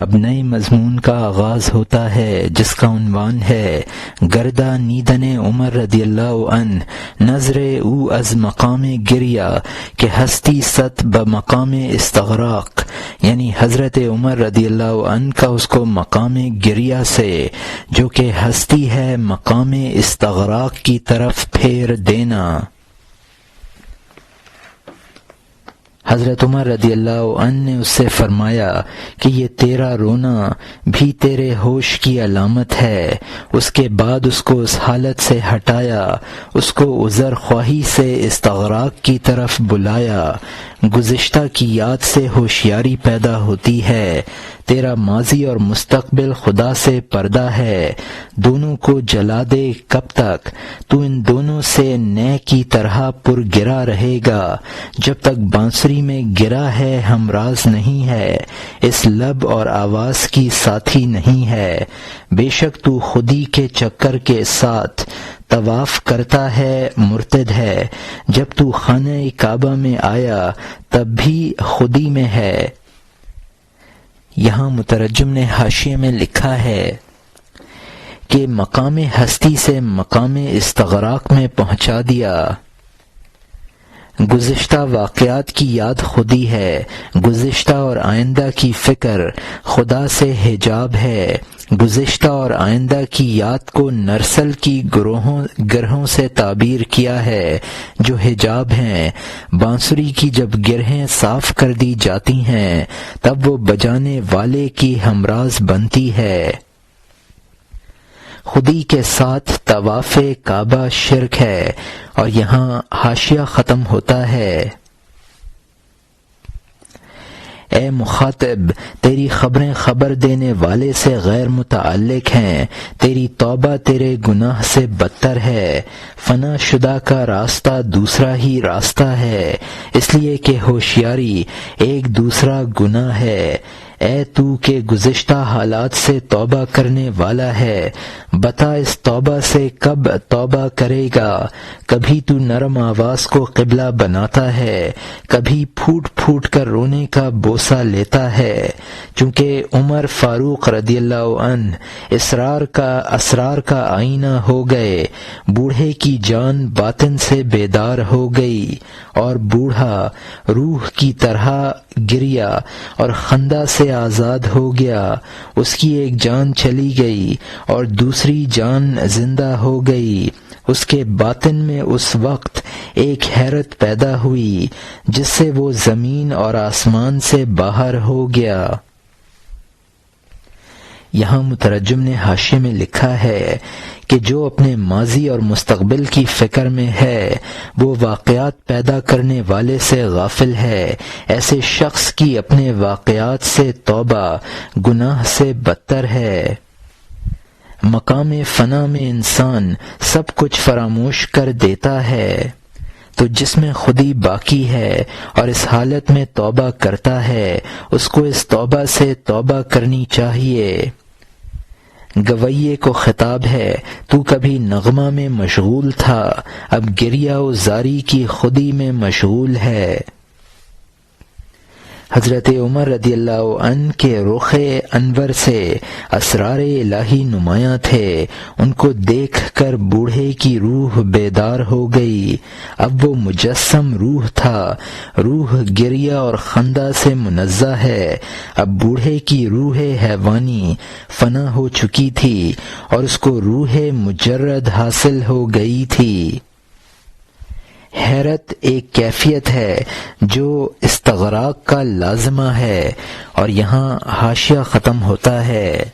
اب نئے مضمون کا آغاز ہوتا ہے جس کا عنوان ہے گردہ نیدن عمر رضی اللہ عنہ نظر او از مقام گریہ کہ ہستی ست بمقام استغراق، یعنی حضرت عمر رضی اللہ عنہ کا اس کو مقام گریہ سے جو کہ ہستی ہے مقام استغراق کی طرف پھیر دینا۔ حضرت عمر رضی اللہ عنہ نے اس سے فرمایا کہ یہ تیرا رونا بھی تیرے ہوش کی علامت ہے۔ اس کے بعد اس کو اس حالت سے ہٹایا، اس کو عذر خواہی سے استغراق کی طرف بلایا۔ گزشتہ کی یاد سے ہوشیاری پیدا ہوتی ہے، تیرا ماضی اور مستقبل خدا سے پردہ ہے، دونوں کو جلا دے کب تک؟ تو ان دونوں سے نئے کی طرح پر گرا رہے گا جب تک بانسری میں گرا ہے ہمراز نہیں ہے، اس لب اور آواز کی ساتھی نہیں ہے۔ بے شک تو خودی کے چکر کے ساتھ طواف کرتا ہے مرتد ہے، جب تو خانہ کعبہ میں آیا تب بھی خودی میں ہے۔ یہاں مترجم نے حاشیے میں لکھا ہے کہ مقام ہستی سے مقام استغراق میں پہنچا دیا۔ گزشتہ واقعات کی یاد خودی ہے، گزشتہ اور آئندہ کی فکر خدا سے حجاب ہے۔ گزشتہ اور آئندہ کی یاد کو نرسل کی گرہوں سے تعبیر کیا ہے جو حجاب ہیں۔ بانسری کی جب گرہیں صاف کر دی جاتی ہیں تب وہ بجانے والے کی ہمراز بنتی ہے۔ خودی کے ساتھ طواف کعبہ شرک ہے، اور یہاں حاشیہ ختم ہوتا ہے۔ اے مخاطب، تیری خبریں خبر دینے والے سے غیر متعلق ہیں، تیری توبہ تیرے گناہ سے بدتر ہے۔ فنا شدہ کا راستہ دوسرا ہی راستہ ہے، اس لیے کہ ہوشیاری ایک دوسرا گناہ ہے۔ اے تو کہ گزشتہ حالات سے توبہ کرنے والا ہے، بتا اس توبہ سے کب توبہ کرے گا؟ کبھی تو نرم آواز کو قبلہ بناتا ہے، کبھی پھوٹ پھوٹ کر رونے کا بوسہ لیتا ہے۔ چونکہ عمر فاروق رضی اللہ عنہ اسرار کا آئینہ ہو گئے، بوڑھے کی جان باطن سے بیدار ہو گئی، اور بوڑھا روح کی طرح گریا اور خندہ سے آزاد ہو گیا۔ اس کی ایک جان چلی گئی اور دوسری جان زندہ ہو گئی۔ اس کے باطن میں اس وقت ایک حیرت پیدا ہوئی جس سے وہ زمین اور آسمان سے باہر ہو گیا۔ یہاں مترجم نے حاشیے میں لکھا ہے کہ جو اپنے ماضی اور مستقبل کی فکر میں ہے وہ واقعات پیدا کرنے والے سے غافل ہے۔ ایسے شخص کی اپنے واقعات سے توبہ گناہ سے بدتر ہے۔ مقام فنا میں انسان سب کچھ فراموش کر دیتا ہے، تو جس میں خودی باقی ہے اور اس حالت میں توبہ کرتا ہے اس کو اس توبہ سے توبہ کرنی چاہیے۔ گویے کو خطاب ہے، تو کبھی نغمہ میں مشغول تھا، اب گریہ و زاری کی خودی میں مشغول ہے۔ حضرت عمر رضی اللہ عنہ کے رخ انور سے اسرار الہی نمایاں تھے، ان کو دیکھ کر بوڑھے کی روح بیدار ہو گئی۔ اب وہ مجسم روح تھا، روح گریہ اور خندہ سے منزہ ہے۔ اب بوڑھے کی روح حیوانی فنا ہو چکی تھی اور اس کو روح مجرد حاصل ہو گئی تھی۔ حیرت ایک کیفیت ہے جو استغراق کا لازمہ ہے، اور یہاں حاشیہ ختم ہوتا ہے۔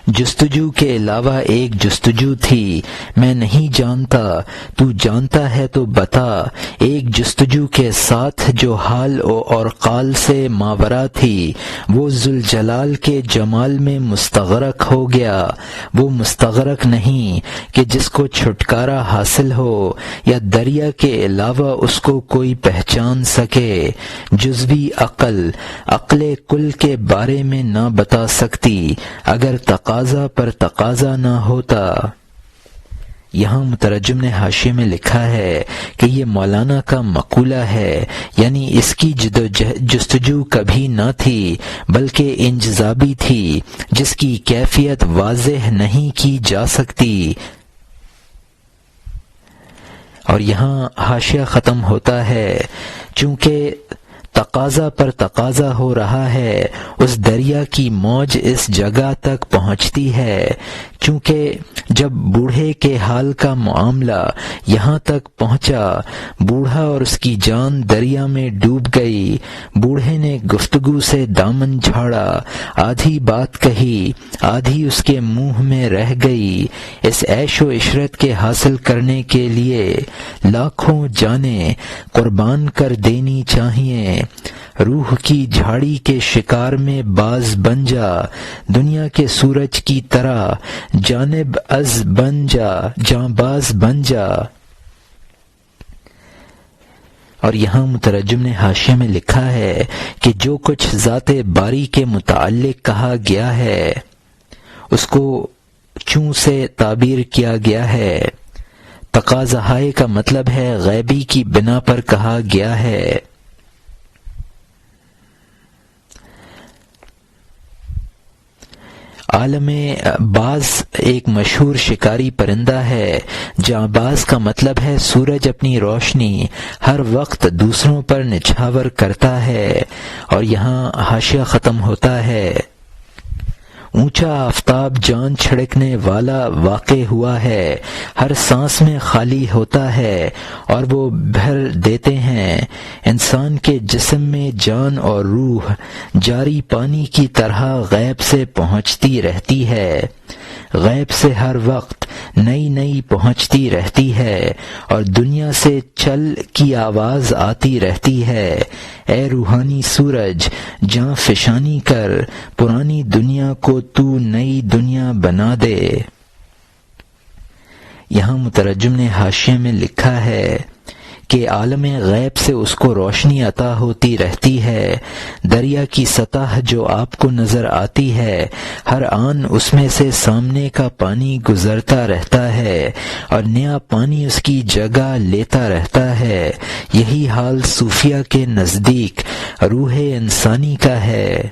جستجو کے علاوہ ایک جستجو تھی، میں نہیں جانتا، تو جانتا ہے تو بتا۔ ایک جستجو کے ساتھ جو حال اور قال سے ماورا تھی وہ ذوالجلال کے جمال میں مستغرق ہو گیا۔ وہ مستغرق نہیں کہ جس کو چھٹکارا حاصل ہو یا دریا کے علاوہ اس کو کوئی پہچان سکے۔ جزوی عقل کل کے بارے میں نہ بتا سکتی اگر تقاضا پر تقاضا نہ ہوتا۔ یہاں مترجم نے حاشیے میں لکھا ہے کہ یہ مولانا کا مقولہ ہے، یعنی اس کی جستجو کبھی نہ تھی بلکہ انجذابی تھی، جس کی کیفیت واضح نہیں کی جا سکتی۔ اور یہاں حاشیہ ختم ہوتا ہے، چونکہ تقاضا پر تقاضا ہو رہا ہے، اس دریا کی موج اس جگہ تک پہنچتی ہے، چونکہ جب بوڑھے کے حال کا معاملہ یہاں تک پہنچا، بوڑھا اور اس کی جان دریا میں ڈوب گئی۔ بوڑھے نے گفتگو سے دامن جھاڑا، آدھی بات کہی، آدھی اس کے منہ میں رہ گئی۔ اس عیش و عشرت کے حاصل کرنے کے لیے لاکھوں جانیں قربان کر دینی چاہیے۔ روح کی جھاڑی کے شکار میں باز بن جا، دنیا کے سورج کی طرح جانب از بن جا، جاں باز بن جا۔ اور یہاں مترجم نے حاشیے میں لکھا ہے کہ جو کچھ ذات باری کے متعلق کہا گیا ہے اس کو چوں سے تعبیر کیا گیا ہے۔ تقاضاہائے کا مطلب ہے غیبی کی بنا پر کہا گیا ہے۔ عالم باز ایک مشہور شکاری پرندہ ہے، جہاں باز کا مطلب ہے سورج اپنی روشنی ہر وقت دوسروں پر نچھاور کرتا ہے۔ اور یہاں حاشیہ ختم ہوتا ہے، اونچا آفتاب جان چھڑکنے والا واقع ہوا ہے، ہر سانس میں خالی ہوتا ہے اور وہ بھر دیتے ہیں۔ انسان کے جسم میں جان اور روح جاری پانی کی طرح غیب سے پہنچتی رہتی ہے، غیب سے ہر وقت نئی نئی پہنچتی رہتی ہے اور دنیا سے چل کی آواز آتی رہتی ہے۔ اے روحانی سورج، جاں فشانی کر، پرانی دنیا کو تو نئی دنیا بنا دے۔ یہاں مترجم نے حاشیے میں لکھا ہے کہ عالم غیب سے اس کو روشنی عطا ہوتی رہتی ہے۔ دریا کی سطح جو آپ کو نظر آتی ہے، ہر آن اس میں سے سامنے کا پانی گزرتا رہتا ہے اور نیا پانی اس کی جگہ لیتا رہتا ہے۔ یہی حال صوفیہ کے نزدیک روح انسانی کا ہے۔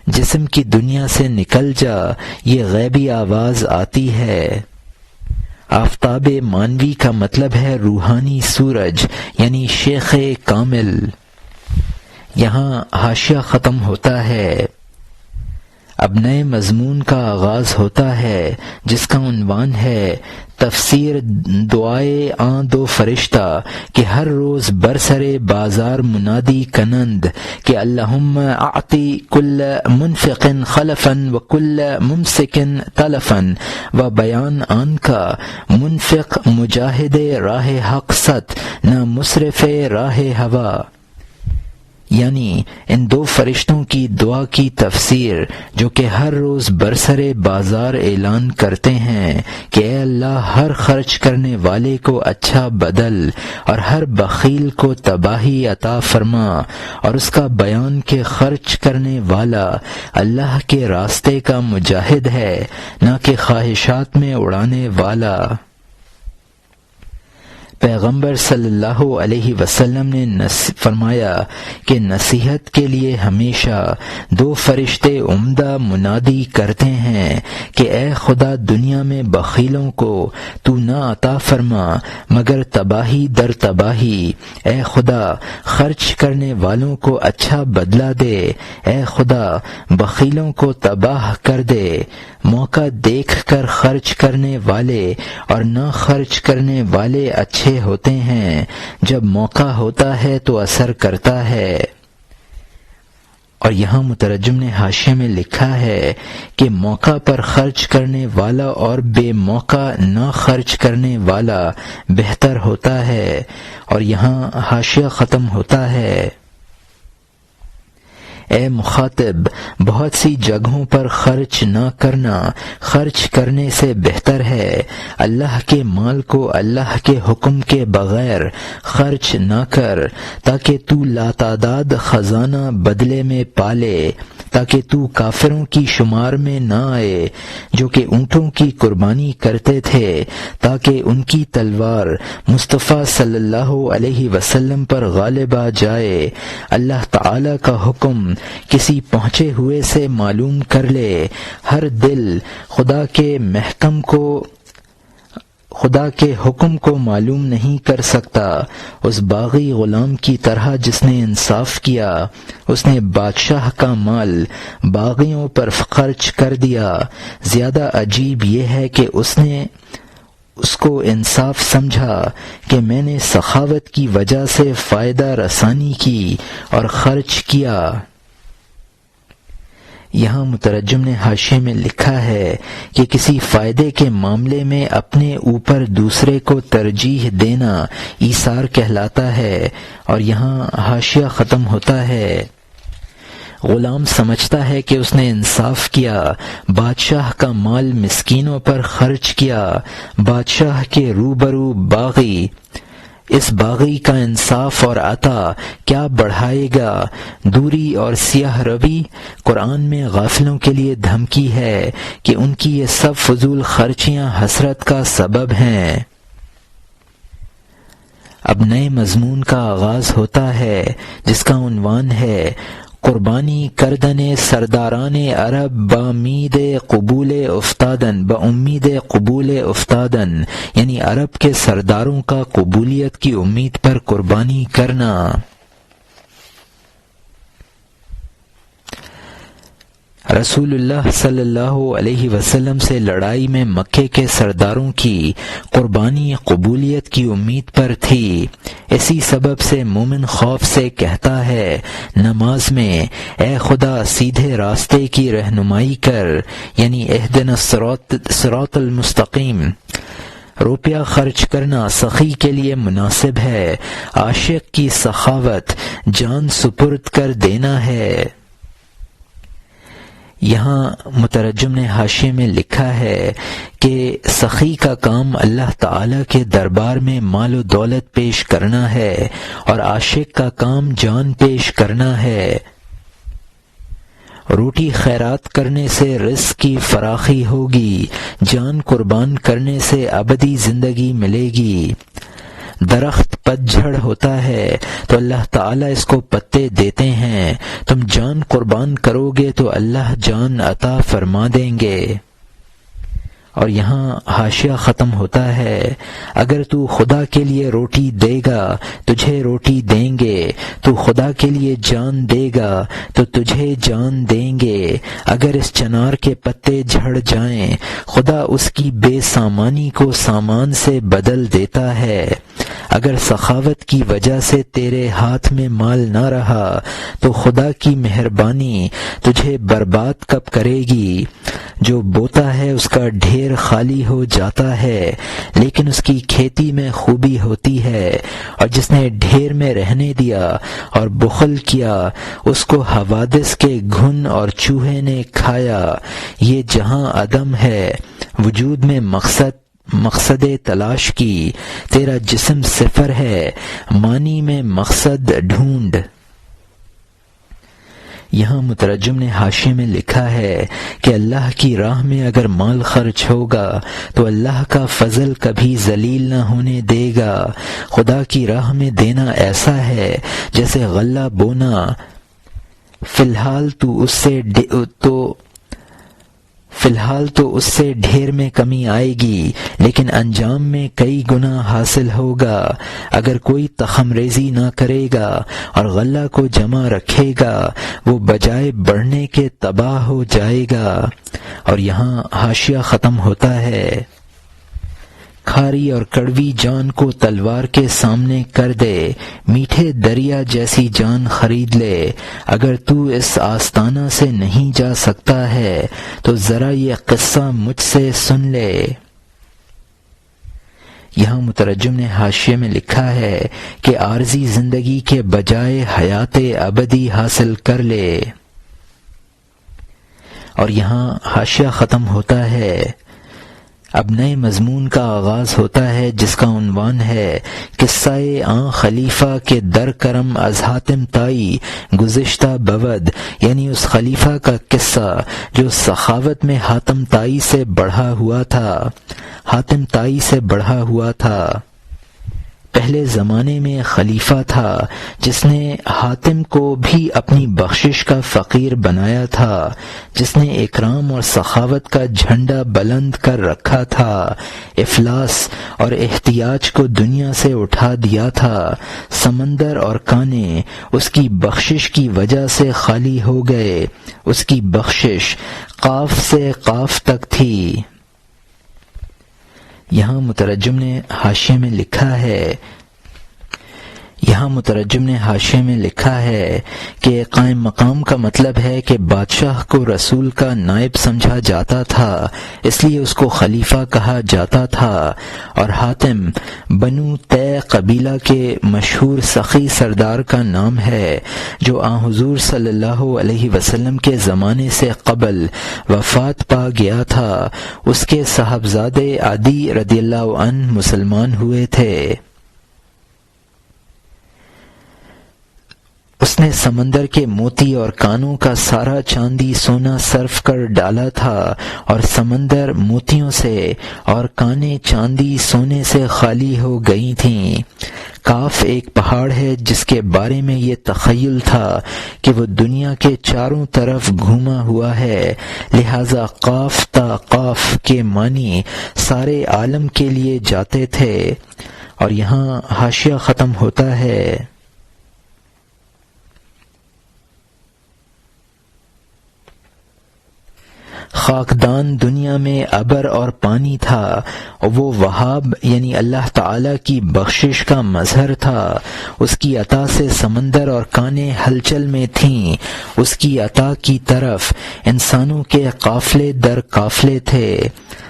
جسم کی دنیا سے نکل جا، یہ غیبی آواز آتی ہے۔ آفتاب مانوی کا مطلب ہے روحانی سورج، یعنی شیخ کامل۔ یہاں حاشیہ ختم ہوتا ہے، اب نئے مضمون کا آغاز ہوتا ہے جس کا عنوان ہے تفسیر دعائے آن دو فرشتہ کہ ہر روز برسرے بازار منادی کنند کہ اللہم اعطی کل منفق خلفا و کل ممسک تلفا، و بیان آن کا منفق مجاہد راہ حق ست نہ مصرف راہ ہوا، یعنی ان دو فرشتوں کی دعا کی تفسیر جو کہ ہر روز برسرے بازار اعلان کرتے ہیں کہ اے اللہ ہر خرچ کرنے والے کو اچھا بدل اور ہر بخیل کو تباہی عطا فرما، اور اس کا بیان کہ خرچ کرنے والا اللہ کے راستے کا مجاہد ہے، نہ کہ خواہشات میں اڑانے والا۔ پیغمبر صلی اللہ علیہ وسلم نے فرمایا کہ نصیحت کے لیے ہمیشہ دو فرشتے عمدہ منادی کرتے ہیں کہ اے خدا دنیا میں بخیلوں کو تو نہ عطا فرما مگر تباہی در تباہی، اے خدا خرچ کرنے والوں کو اچھا بدلہ دے، اے خدا بخیلوں کو تباہ کر دے۔ موقع دیکھ کر خرچ کرنے والے اور نہ خرچ کرنے والے اچھے ہوتے ہیں، جب موقع ہوتا ہے تو اثر کرتا ہے۔ اور یہاں مترجم نے حاشیے میں لکھا ہے کہ موقع پر خرچ کرنے والا اور بے موقع نہ خرچ کرنے والا بہتر ہوتا ہے۔ اور یہاں حاشیہ ختم ہوتا ہے، اے مخاطب، بہت سی جگہوں پر خرچ نہ کرنا خرچ کرنے سے بہتر ہے۔ اللہ کے مال کو اللہ کے حکم کے بغیر خرچ نہ کر تاکہ تو لاتعداد خزانہ بدلے میں پالے، تاکہ تو کافروں کی شمار میں نہ آئے جو کہ اونٹوں کی قربانی کرتے تھے تاکہ ان کی تلوار مصطفیٰ صلی اللہ علیہ وسلم پر غالب آ جائے۔ اللہ تعالی کا حکم کسی پہنچے ہوئے سے معلوم کر لے، ہر دل خدا کے حکم کو معلوم نہیں کر سکتا۔ اس باغی غلام کی طرح جس نے انصاف کیا، اس نے بادشاہ کا مال باغیوں پر خرچ کر دیا۔ زیادہ عجیب یہ ہے کہ اس کو انصاف سمجھا کہ میں نے سخاوت کی وجہ سے فائدہ رسانی کی اور خرچ کیا۔ یہاں مترجم نے حاشیے میں لکھا ہے کہ کسی فائدے کے معاملے میں اپنے اوپر دوسرے کو ترجیح دینا ایثار کہلاتا ہے، اور یہاں حاشیہ ختم ہوتا ہے۔ غلام سمجھتا ہے کہ اس نے انصاف کیا، بادشاہ کا مال مسکینوں پر خرچ کیا۔ بادشاہ کے روبرو باغی اس باغی کا انصاف اور عطا کیا بڑھائے گا؟ دوری اور سیاہ روی قرآن میں غافلوں کے لیے دھمکی ہے کہ ان کی یہ سب فضول خرچیاں حسرت کا سبب ہیں۔ اب نئے مضمون کا آغاز ہوتا ہے جس کا عنوان ہے قربانی کردن سرداران عرب بامید قبول افتادن، یعنی عرب کے سرداروں کا قبولیت کی امید پر قربانی کرنا۔ رسول اللہ صلی اللہ علیہ وسلم سے لڑائی میں مکے کے سرداروں کی قربانی قبولیت کی امید پر تھی۔ اسی سبب سے مومن خوف سے کہتا ہے نماز میں، اے خدا سیدھے راستے کی رہنمائی کر، یعنی اہدنا الصراط المستقیم۔ روپیہ خرچ کرنا سخی کے لیے مناسب ہے، عاشق کی سخاوت جان سپرد کر دینا ہے۔ یہاں مترجم نے حاشیے میں لکھا ہے کہ سخی کا کام اللہ تعالی کے دربار میں مال و دولت پیش کرنا ہے، اور عاشق کا کام جان پیش کرنا ہے۔ روٹی خیرات کرنے سے رزق کی فراخی ہوگی، جان قربان کرنے سے ابدی زندگی ملے گی۔ درخت پتجھڑ ہوتا ہے تو اللہ تعالیٰ اس کو پتے دیتے ہیں، تم جان قربان کرو گے تو اللہ جان عطا فرما دیں گے۔ اور یہاں حاشیہ ختم ہوتا ہے، اگر تو خدا کے لیے روٹی دے گا تجھے روٹی دیں گے، تو خدا کے لیے جان دے گا تو تجھے جان دیں گے۔ اگر اس چنار کے پتے جھڑ جائیں خدا اس کی بے سامانی کو سامان سے بدل دیتا ہے۔ اگر سخاوت کی وجہ سے تیرے ہاتھ میں مال نہ رہا تو خدا کی مہربانی تجھے برباد کب کرے گی۔ جو بوتا ہے اس کا ڈھیر خالی ہو جاتا ہے، لیکن اس کی کھیتی میں خوبی ہوتی ہے، اور جس نے ڈھیر میں رہنے دیا اور بخل کیا اس کو حوادث کے گھن اور چوہے نے کھایا۔ یہ جہاں عدم ہے وجود میں مقصد تلاش کی، تیرا جسم صفر ہے معنی میں مقصد ڈھونڈ۔ یہاں مترجم نے حاشیے میں لکھا ہے کہ اللہ کی راہ میں اگر مال خرچ ہوگا تو اللہ کا فضل کبھی ذلیل نہ ہونے دے گا۔ خدا کی راہ میں دینا ایسا ہے جیسے غلہ بونا، فی الحال تو اس سے ڈھیر میں کمی آئے گی، لیکن انجام میں کئی گنا حاصل ہوگا۔ اگر کوئی تخم ریزی نہ کرے گا اور غلہ کو جمع رکھے گا وہ بجائے بڑھنے کے تباہ ہو جائے گا۔ اور یہاں حاشیہ ختم ہوتا ہے، کھاری اور کڑوی جان کو تلوار کے سامنے کر دے، میٹھے دریا جیسی جان خرید لے۔ اگر تو اس آستانہ سے نہیں جا سکتا ہے تو ذرا یہ قصہ مجھ سے سن لے۔ یہاں مترجم نے حاشیے میں لکھا ہے کہ عارضی زندگی کے بجائے حیات ابدی حاصل کر لے۔ اور یہاں حاشیہ ختم ہوتا ہے، اب نئے مضمون کا آغاز ہوتا ہے جس کا عنوان ہے قصہ آن خلیفہ کے در کرم از حاتم طائی گزشتہ بود، یعنی اس خلیفہ کا قصہ جو سخاوت میں حاتم طائی سے بڑھا ہوا تھا۔ پہلے زمانے میں خلیفہ تھا جس نے حاتم کو بھی اپنی بخشش کا فقیر بنایا تھا، جس نے اکرام اور سخاوت کا جھنڈا بلند کر رکھا تھا، افلاس اور احتیاج کو دنیا سے اٹھا دیا تھا۔ سمندر اور کانے اس کی بخشش کی وجہ سے خالی ہو گئے۔ اس کی بخشش قاف سے قاف تک تھی۔ یہاں مترجم نے حاشیے میں لکھا ہے کہ قائم مقام کا مطلب ہے کہ بادشاہ کو رسول کا نائب سمجھا جاتا تھا، اس لیے اس کو خلیفہ کہا جاتا تھا، اور حاتم بنو طے قبیلہ کے مشہور سخی سردار کا نام ہے جو آن حضور صلی اللہ علیہ وسلم کے زمانے سے قبل وفات پا گیا تھا۔ اس کے صاحبزادے عدی رضی اللہ عنہ مسلمان ہوئے تھے۔ اس نے سمندر کے موتی اور کانوں کا سارا چاندی سونا صرف کر ڈالا تھا، اور سمندر موتیوں سے اور کانے چاندی سونے سے خالی ہو گئی تھیں۔ کاف ایک پہاڑ ہے جس کے بارے میں یہ تخیل تھا کہ وہ دنیا کے چاروں طرف گھوما ہوا ہے، لہذا قاف تا قاف کے معنی سارے عالم کے لیے جاتے تھے۔ اور یہاں حاشیہ ختم ہوتا ہے۔ خاکدان دنیا میں ابر اور پانی تھا، اور وہ وہاب یعنی اللہ تعالی کی بخشش کا مظہر تھا۔ اس کی عطا سے سمندر اور کانے ہلچل میں تھیں۔ اس کی عطا کی طرف انسانوں کے قافلے در قافلے تھے۔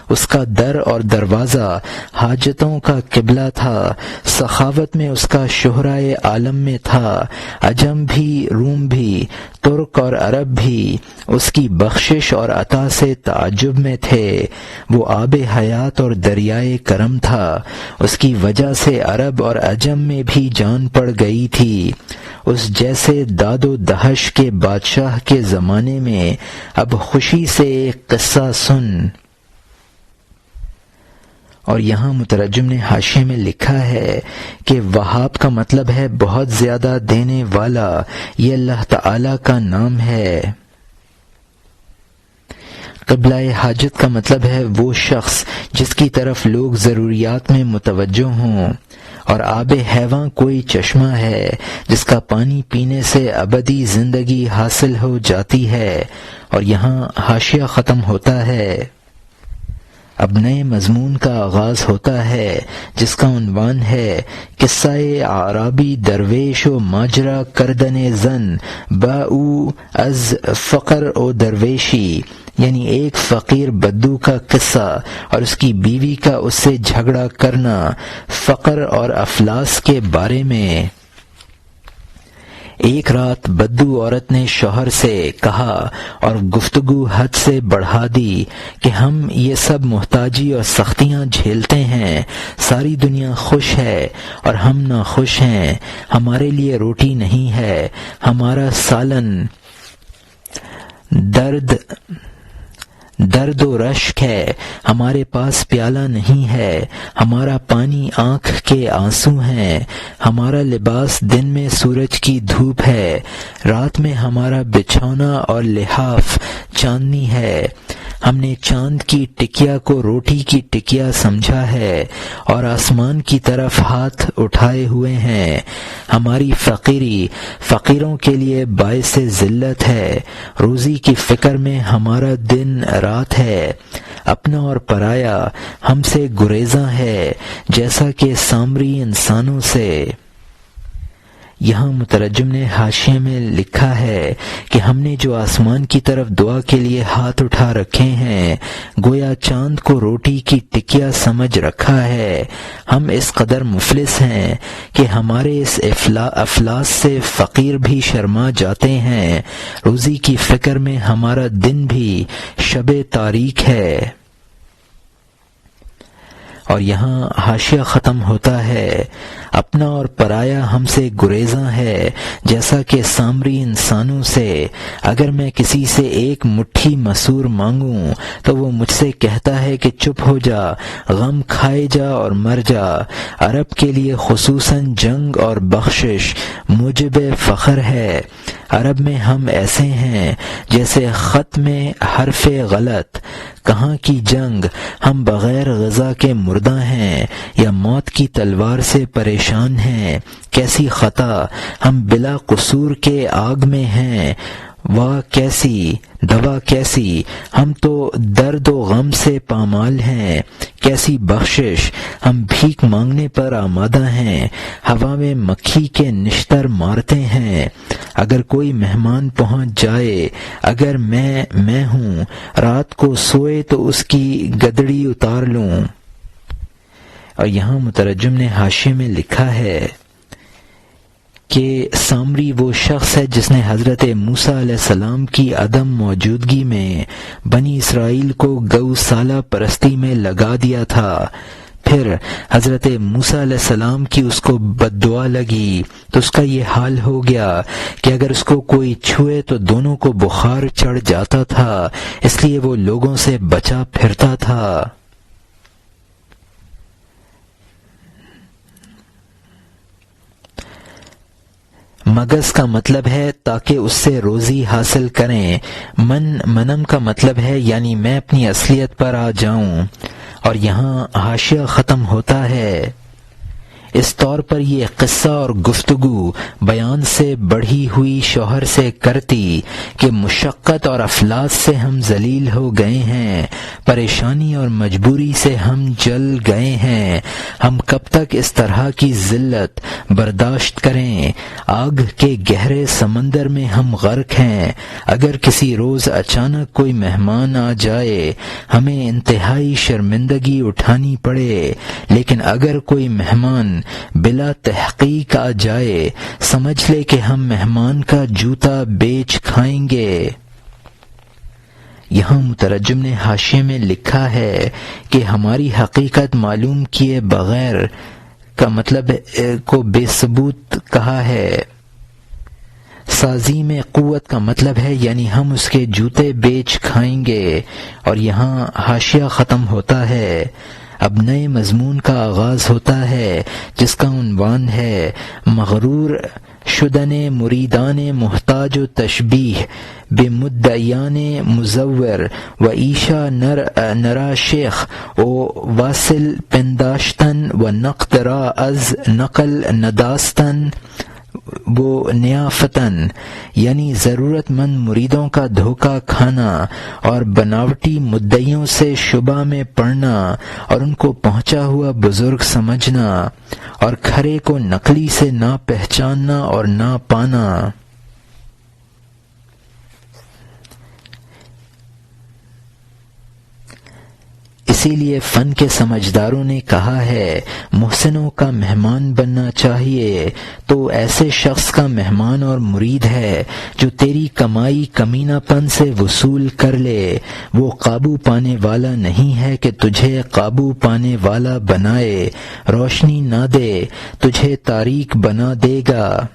اس کا در اور دروازہ حاجتوں کا قبلہ تھا۔ سخاوت میں اس کا شہرائے عالم میں تھا۔ عجم بھی، روم بھی، ترک اور عرب بھی اس کی بخشش اور عطا سے تعجب میں تھے۔ وہ آب حیات اور دریائے کرم تھا۔ اس کی وجہ سے عرب اور عجم میں بھی جان پڑ گئی تھی۔ اس جیسے داد و دہش کے بادشاہ کے زمانے میں اب خوشی سے ایک قصہ سن۔ اور یہاں مترجم نے حاشیے میں لکھا ہے کہ وہاب کا مطلب ہے بہت زیادہ دینے والا، یہ اللہ تعالی کا نام ہے۔ قبلہ حاجت کا مطلب ہے وہ شخص جس کی طرف لوگ ضروریات میں متوجہ ہوں، اور آب حیواں کوئی چشمہ ہے جس کا پانی پینے سے ابدی زندگی حاصل ہو جاتی ہے۔ اور یہاں حاشیہ ختم ہوتا ہے۔ اب نئے مضمون کا آغاز ہوتا ہے جس کا عنوان ہے قصہ اعرابی درویش و ماجرا کردن زن باؤ از فقر و درویشی، یعنی ایک فقیر بدو کا قصہ اور اس کی بیوی کا اس سے جھگڑا کرنا فقر اور افلاس کے بارے میں۔ ایک رات بدو عورت نے شوہر سے کہا اور گفتگو حد سے بڑھا دی کہ ہم یہ سب محتاجی اور سختیاں جھیلتے ہیں، ساری دنیا خوش ہے اور ہم ناخوش ہیں، ہمارے لیے روٹی نہیں ہے، ہمارا سالن درد و رشک ہے، ہمارے پاس پیالہ نہیں ہے، ہمارا پانی آنکھ کے آنسو ہیں، ہمارا لباس دن میں سورج کی دھوپ ہے، رات میں ہمارا بچھونا اور لحاف چاندنی ہے، ہم نے چاند کی ٹکیا کو روٹی کی ٹکیا سمجھا ہے اور آسمان کی طرف ہاتھ اٹھائے ہوئے ہیں، ہماری فقیری فقیروں کے لیے باعث ذلت ہے، روزی کی فکر میں ہمارا دن رات ہے، اپنا اور پرایا ہم سے گریزاں ہے جیسا کہ سامری انسانوں سے۔ یہاں مترجم نے حاشیے میں لکھا ہے کہ ہم نے جو آسمان کی طرف دعا کے لیے ہاتھ اٹھا رکھے ہیں گویا چاند کو روٹی کی ٹکیا سمجھ رکھا ہے، ہم اس قدر مفلس ہیں کہ ہمارے اس افلاس سے فقیر بھی شرما جاتے ہیں، روزی کی فکر میں ہمارا دن بھی شب تاریک ہے۔ اور یہاں حاشیہ ختم ہوتا ہے۔ اپنا اور پرایا ہم سے گریزاں ہے، جیسا کہ سامری انسانوں سے۔ اگر میں کسی سے ایک مٹھی مسور مانگوں تو وہ مجھ سے کہتا ہے کہ چپ ہو جا، غم کھائے جا اور مر جا۔ عرب کے لیے خصوصاً جنگ اور بخشش موجب فخر ہے۔ عرب میں ہم ایسے ہیں جیسے خط میں حرف غلط۔ کہاں کی جنگ، ہم بغیر غذا کے مردہ ہیں یا موت کی تلوار سے پریشان ہیں۔ کیسی خطا، ہم بلا قصور کے آگ میں ہیں۔ واہ کیسی دوا کیسی، ہم تو درد و غم سے پامال ہیں۔ کیسی بخشش، ہم بھیک مانگنے پر آمادہ ہیں، ہوا میں مکھی کے نشتر مارتے ہیں۔ اگر کوئی مہمان پہنچ جائے، اگر میں ہوں، رات کو سوئے تو اس کی گدڑی اتار لوں۔ اور یہاں مترجم نے حاشیے میں لکھا ہے کہ سامری وہ شخص ہے جس نے حضرت موسیٰ علیہ السلام کی عدم موجودگی میں بنی اسرائیل کو گوسالہ پرستی میں لگا دیا تھا۔ پھر حضرت موسیٰ علیہ السلام کی اس کو بد دعا لگی تو اس کا یہ حال ہو گیا کہ اگر اس کو کوئی چھوئے تو دونوں کو بخار چڑھ جاتا تھا، اس لیے وہ لوگوں سے بچا پھرتا تھا۔ مگس کا مطلب ہے تاکہ اس سے روزی حاصل کریں۔ منم کا مطلب ہے یعنی میں اپنی اصلیت پر آ جاؤں۔ اور یہاں حاشیہ ختم ہوتا ہے۔ اس طور پر یہ قصہ اور گفتگو بیان سے بڑھی ہوئی شوہر سے کرتی کہ مشقت اور افلاس سے ہم ذلیل ہو گئے ہیں، پریشانی اور مجبوری سے ہم جل گئے ہیں، ہم کب تک اس طرح کی ذلت برداشت کریں؟ آگ کے گہرے سمندر میں ہم غرق ہیں۔ اگر کسی روز اچانک کوئی مہمان آ جائے، ہمیں انتہائی شرمندگی اٹھانی پڑے، لیکن اگر کوئی مہمان بلا تحقیق آ جائے، سمجھ لے کہ ہم مہمان کا جوتا بیچ کھائیں گے۔ یہاں مترجم نے حاشیے میں لکھا ہے کہ ہماری حقیقت معلوم کیے بغیر کا مطلب کو بے ثبوت کہا ہے۔ سازی میں قوت کا مطلب ہے یعنی ہم اس کے جوتے بیچ کھائیں گے۔ اور یہاں حاشیہ ختم ہوتا ہے۔ اب نئے مضمون کا آغاز ہوتا ہے جس کا عنوان ہے مغرور شدن مریدان محتاج و تشبیہ بمدعیان مزور و عیشا نرا شیخ و واصل پنداشتن و نقد را از نقل نداستن وہ نیافتن، یعنی ضرورت مند مریدوں کا دھوکہ کھانا اور بناوٹی مدعیوں سے شبہ میں پڑنا اور ان کو پہنچا ہوا بزرگ سمجھنا اور کھرے کو نقلی سے نہ پہچاننا اور نہ پانا۔ اسی لیے فن کے سمجھداروں نے کہا ہے محسنوں کا مہمان بننا چاہیے، تو ایسے شخص کا مہمان اور مرید ہے جو تیری کمائی کمینہ پن سے وصول کر لے۔ وہ قابو پانے والا نہیں ہے کہ تجھے قابو پانے والا بنائے، روشنی نہ دے تجھے تاریک بنا دے گا،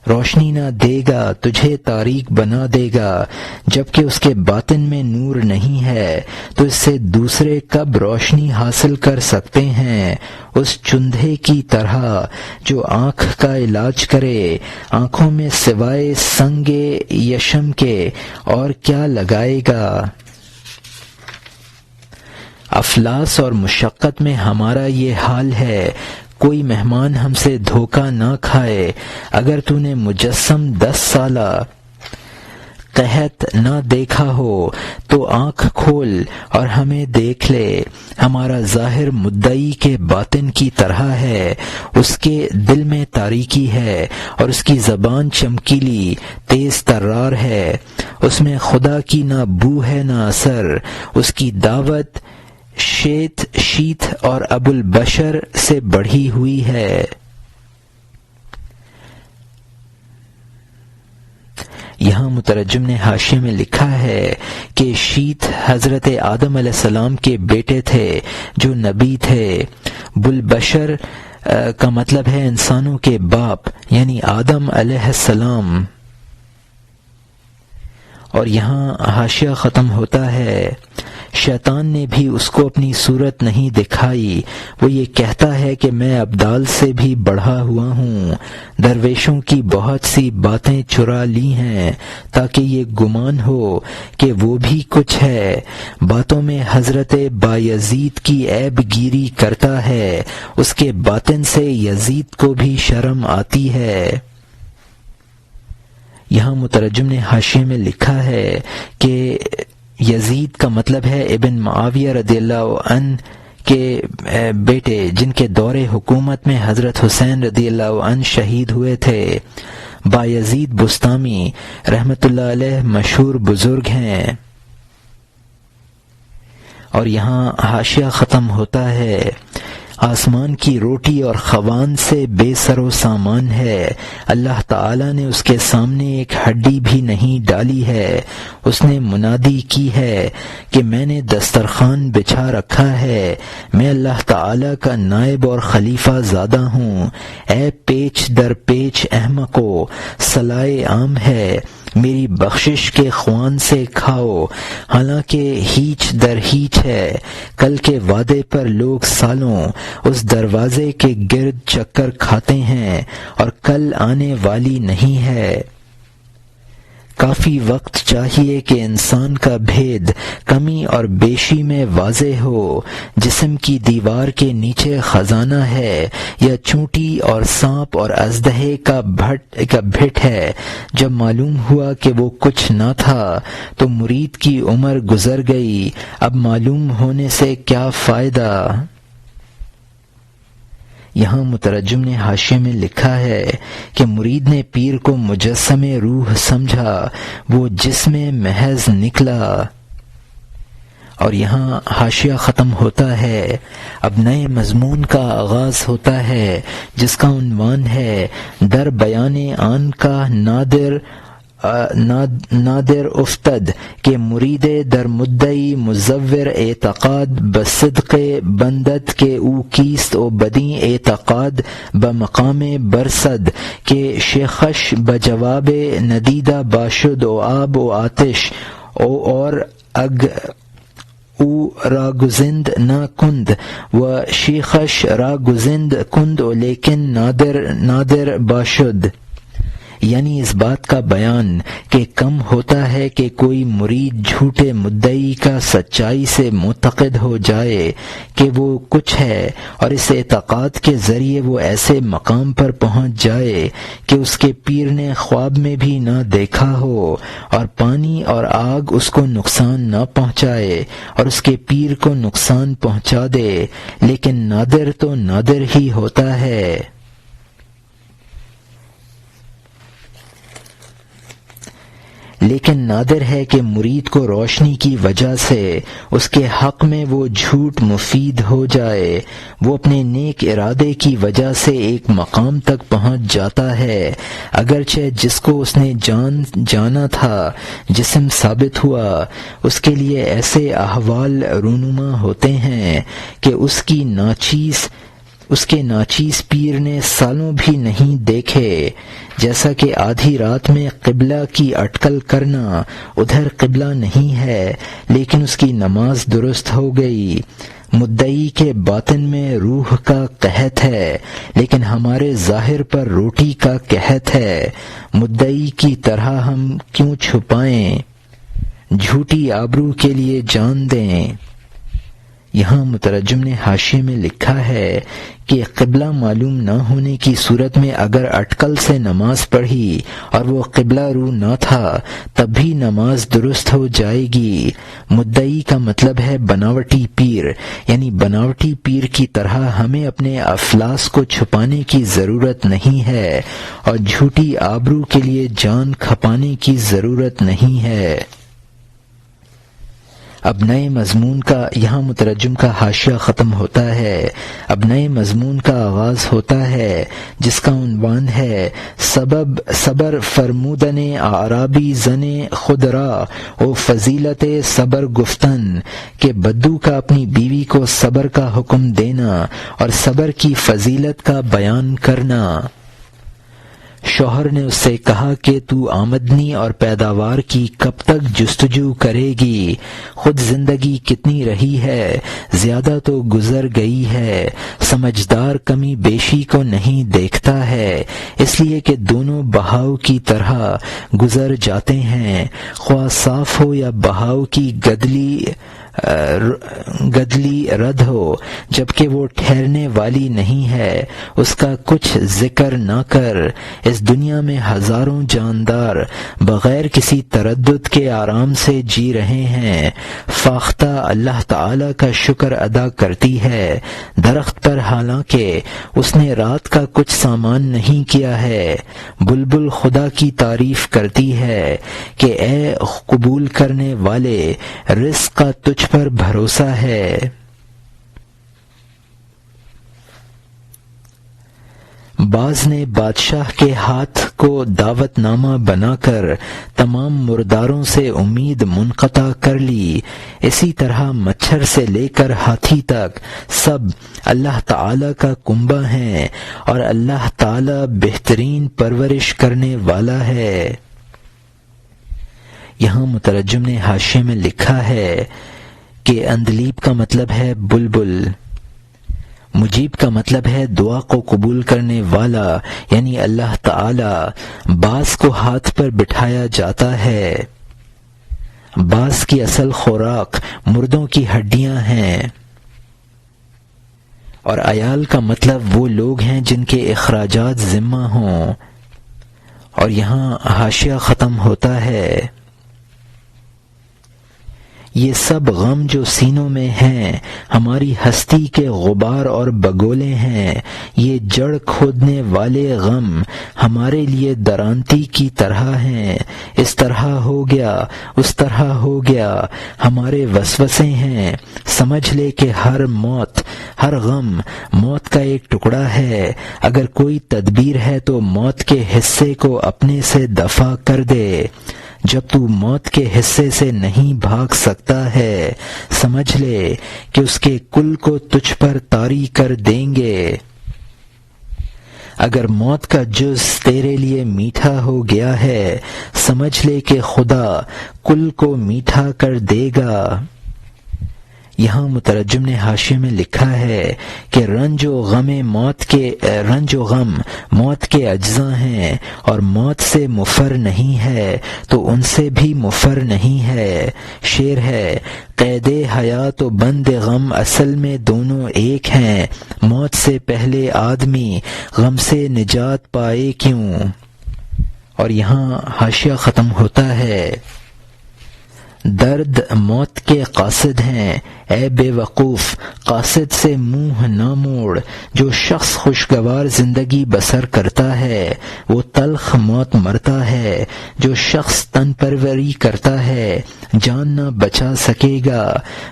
روشنی نہ دے گا تجھے تاریک بنا دے گا۔ جبکہ اس کے باطن میں نور نہیں ہے تو اس سے دوسرے کب روشنی حاصل کر سکتے ہیں؟ اس چندھے کی طرح جو آنکھ کا علاج کرے، آنکھوں میں سوائے سنگ یشم کے اور کیا لگائے گا؟ افلاس اور مشقت میں ہمارا یہ حال ہے۔ کوئی مہمان ہم سے دھوکہ نہ کھائے۔ اگر تو نے مجسم 10 سالہ قحط نہ دیکھا ہو تو آنکھ کھول اور ہمیں دیکھ لے۔ ہمارا ظاہر مدعی کے باطن کی طرح ہے، اس کے دل میں تاریکی ہے اور اس کی زبان چمکیلی تیز ترار ہے، اس میں خدا کی نہ بو ہے نہ اثر، اس کی دعوت شیت اور ابو البشر سے بڑھی ہوئی ہے۔ یہاں مترجم نے حاشیے میں لکھا ہے کہ شیت حضرت آدم علیہ السلام کے بیٹے تھے جو نبی تھے۔ بلبشر کا مطلب ہے انسانوں کے باپ، یعنی آدم علیہ السلام۔ اور یہاں حاشیہ ختم ہوتا ہے، شیطان نے بھی اس کو اپنی صورت نہیں دکھائی، وہ یہ کہتا ہے کہ میں ابدال سے بھی بڑھا ہوا ہوں، درویشوں کی بہت سی باتیں چرا لی ہیں تاکہ یہ گمان ہو کہ وہ بھی کچھ ہے۔ باتوں میں حضرت بایزید کی عیب گیری کرتا ہے، اس کے باطن سے یزید کو بھی شرم آتی ہے۔ یہاں مترجم نے حاشیے میں لکھا ہے کہ یزید کا مطلب ہے ابن معاویہ رضی اللہ عنہ کے بیٹے، جن کے دور حکومت میں حضرت حسین رضی اللہ عنہ شہید ہوئے تھے۔ بایزید بستامی رحمۃ اللہ علیہ مشہور بزرگ ہیں۔ اور یہاں حاشیہ ختم ہوتا ہے، آسمان کی روٹی اور خوان سے بے سر و سامان ہے، اللہ تعالی نے اس کے سامنے ایک ہڈی بھی نہیں ڈالی ہے۔ اس نے منادی کی ہے کہ میں نے دسترخوان بچھا رکھا ہے، میں اللہ تعالی کا نائب اور خلیفہ زادہ ہوں۔ اے پیچ در پیچ احمقو، صلائے عام ہے، میری بخشش کے خوان سے کھاؤ، حالانکہ ہیچ در ہیچ ہے۔ کل کے وعدے پر لوگ سالوں اس دروازے کے گرد چکر کھاتے ہیں اور کل آنے والی نہیں ہے۔ کافی وقت چاہیے کہ انسان کا بھید کمی اور بیشی میں واضح ہو۔ جسم کی دیوار کے نیچے خزانہ ہے یا چونٹی اور سانپ اور اژدہے کا بھٹ ہے۔ جب معلوم ہوا کہ وہ کچھ نہ تھا تو مرید کی عمر گزر گئی، اب معلوم ہونے سے کیا فائدہ۔ یہاں مترجم نے حاشیے میں لکھا ہے کہ مرید نے پیر کو مجسم روح سمجھا، وہ جسم محض نکلا۔ اور یہاں حاشیہ ختم ہوتا ہے، اب نئے مضمون کا آغاز ہوتا ہے جس کا عنوان ہے در بیان آن کا نادر افتد کہ مرید در مدعی مزور اعتقاد بصدق بندد کے او کیست و بدیں اعتقاد بمقام برسد کہ شیخش بجواب ندیدہ باشد و آب و آتش اور اگ او را گزند نہ کند و شیخش را گزند کند و لیکن نادر باشد، یعنی اس بات کا بیان کہ کم ہوتا ہے کہ کوئی مرید جھوٹے مدعی کا سچائی سے معتقد ہو جائے کہ وہ کچھ ہے، اور اس اعتقاد کے ذریعے وہ ایسے مقام پر پہنچ جائے کہ اس کے پیر نے خواب میں بھی نہ دیکھا ہو، اور پانی اور آگ اس کو نقصان نہ پہنچائے اور اس کے پیر کو نقصان پہنچا دے، لیکن نادر تو نادر ہی ہوتا ہے۔ لیکن نادر ہے کہ مرید کو روشنی کی وجہ سے اس کے حق میں وہ جھوٹ مفید ہو جائے، وہ اپنے نیک ارادے کی وجہ سے ایک مقام تک پہنچ جاتا ہے، اگرچہ جس کو اس نے جانا تھا جسم ثابت ہوا، اس کے لیے ایسے احوال رونما ہوتے ہیں کہ اس کے ناچیز پیر نے سالوں بھی نہیں دیکھے، جیسا کہ آدھی رات میں قبلہ کی اٹکل کرنا، ادھر قبلہ نہیں ہے لیکن اس کی نماز درست ہو گئی۔ مدعی کے باطن میں روح کا قحط ہے لیکن ہمارے ظاہر پر روٹی کا قحط ہے، مدعی کی طرح ہم کیوں چھپائیں، جھوٹی آبرو کے لیے جان دیں۔ یہاں مترجم نے حاشیے میں لکھا ہے کہ قبلہ معلوم نہ ہونے کی صورت میں اگر اٹکل سے نماز پڑھی اور وہ قبلہ رو نہ تھا تب بھی نماز درست ہو جائے گی۔ مدعی کا مطلب ہے بناوٹی پیر، یعنی بناوٹی پیر کی طرح ہمیں اپنے افلاس کو چھپانے کی ضرورت نہیں ہے اور جھوٹی آبرو کے لیے جان کھپانے کی ضرورت نہیں ہے۔ اب نئے مضمون کا یہاں مترجم کا حاشیہ ختم ہوتا ہے۔ اب نئے مضمون کا آغاز ہوتا ہے جس کا عنوان ہے صبر فرمودن اعرابی زن خود را او فضیلت صبر گفتن، کہ بدو کا اپنی بیوی کو صبر کا حکم دینا اور صبر کی فضیلت کا بیان کرنا۔ شوہر نے اس سے کہا کہ تو آمدنی اور پیداوار کی کب تک جستجو کرے گی؟ خود زندگی کتنی رہی ہے، زیادہ تو گزر گئی ہے۔ سمجھدار کمی بیشی کو نہیں دیکھتا ہے، اس لیے کہ دونوں بہاؤ کی طرح گزر جاتے ہیں، خواہ صاف ہو یا بہاؤ کی گدلی رد ہو، جبکہ وہ ٹھہرنے والی نہیں ہے۔ اس کا کچھ ذکر نہ کر۔ اس دنیا میں ہزاروں جاندار بغیر کسی تردد کے آرام سے جی رہے ہیں۔ فاختہ اللہ تعالی کا شکر ادا کرتی ہے درخت پر، حالانکہ اس نے رات کا کچھ سامان نہیں کیا ہے۔ بلبل خدا کی تعریف کرتی ہے کہ اے قبول کرنے والے، رزق کا تجھ پر بھروسہ ہے۔ باز نے بادشاہ کے ہاتھ کو دعوت نامہ بنا کر تمام مرداروں سے امید منقطع کر لی۔ اسی طرح مچھر سے لے کر ہاتھی تک سب اللہ تعالی کا کنبہ ہیں، اور اللہ تعالی بہترین پرورش کرنے والا ہے۔ یہاں مترجم نے حاشیے میں لکھا ہے کہ اندلیب کا مطلب ہے بلبل، مجیب کا مطلب ہے دعا کو قبول کرنے والا، یعنی اللہ تعالی۔ باز کو ہاتھ پر بٹھایا جاتا ہے۔ باز کی اصل خوراک مردوں کی ہڈیاں ہیں، اور عیال کا مطلب وہ لوگ ہیں جن کے اخراجات ذمہ ہوں۔ اور یہاں حاشیہ ختم ہوتا ہے۔ یہ سب غم جو سینوں میں ہیں ہماری ہستی کے غبار اور بگولے ہیں، یہ جڑ کھودنے والے غم ہمارے لیے درانتی کی طرح ہیں۔ اس طرح ہو گیا، اس طرح ہو گیا، ہمارے وسوسے ہیں۔ سمجھ لے کہ ہر غم موت کا ایک ٹکڑا ہے۔ اگر کوئی تدبیر ہے تو موت کے حصے کو اپنے سے دفع کر دے۔ جب تو موت کے حصے سے نہیں بھاگ سکتا ہے، سمجھ لے کہ اس کے کل کو تجھ پر طاری کر دیں گے۔ اگر موت کا جز تیرے لیے میٹھا ہو گیا ہے، سمجھ لے کہ خدا کل کو میٹھا کر دے گا۔ یہاں مترجم نے حاشیے میں لکھا ہے کہ رنج و غم موت کے اجزاء ہیں، اور موت سے مفر نہیں ہے تو ان سے بھی مفر نہیں ہے۔ شعر ہے، قید حیات و بند غم اصل میں دونوں ایک ہیں، موت سے پہلے آدمی غم سے نجات پائے کیوں؟ اور یہاں حاشیہ ختم ہوتا ہے۔ درد موت کے قاصد ہیں، اے بے وقوف قاصد سے منہ نہ موڑ۔ جو شخص خوشگوار زندگی بسر کرتا ہے وہ تلخ موت مرتا ہے۔ جو شخص تن پروری کرتا ہے جان نہ بچا سکے گا۔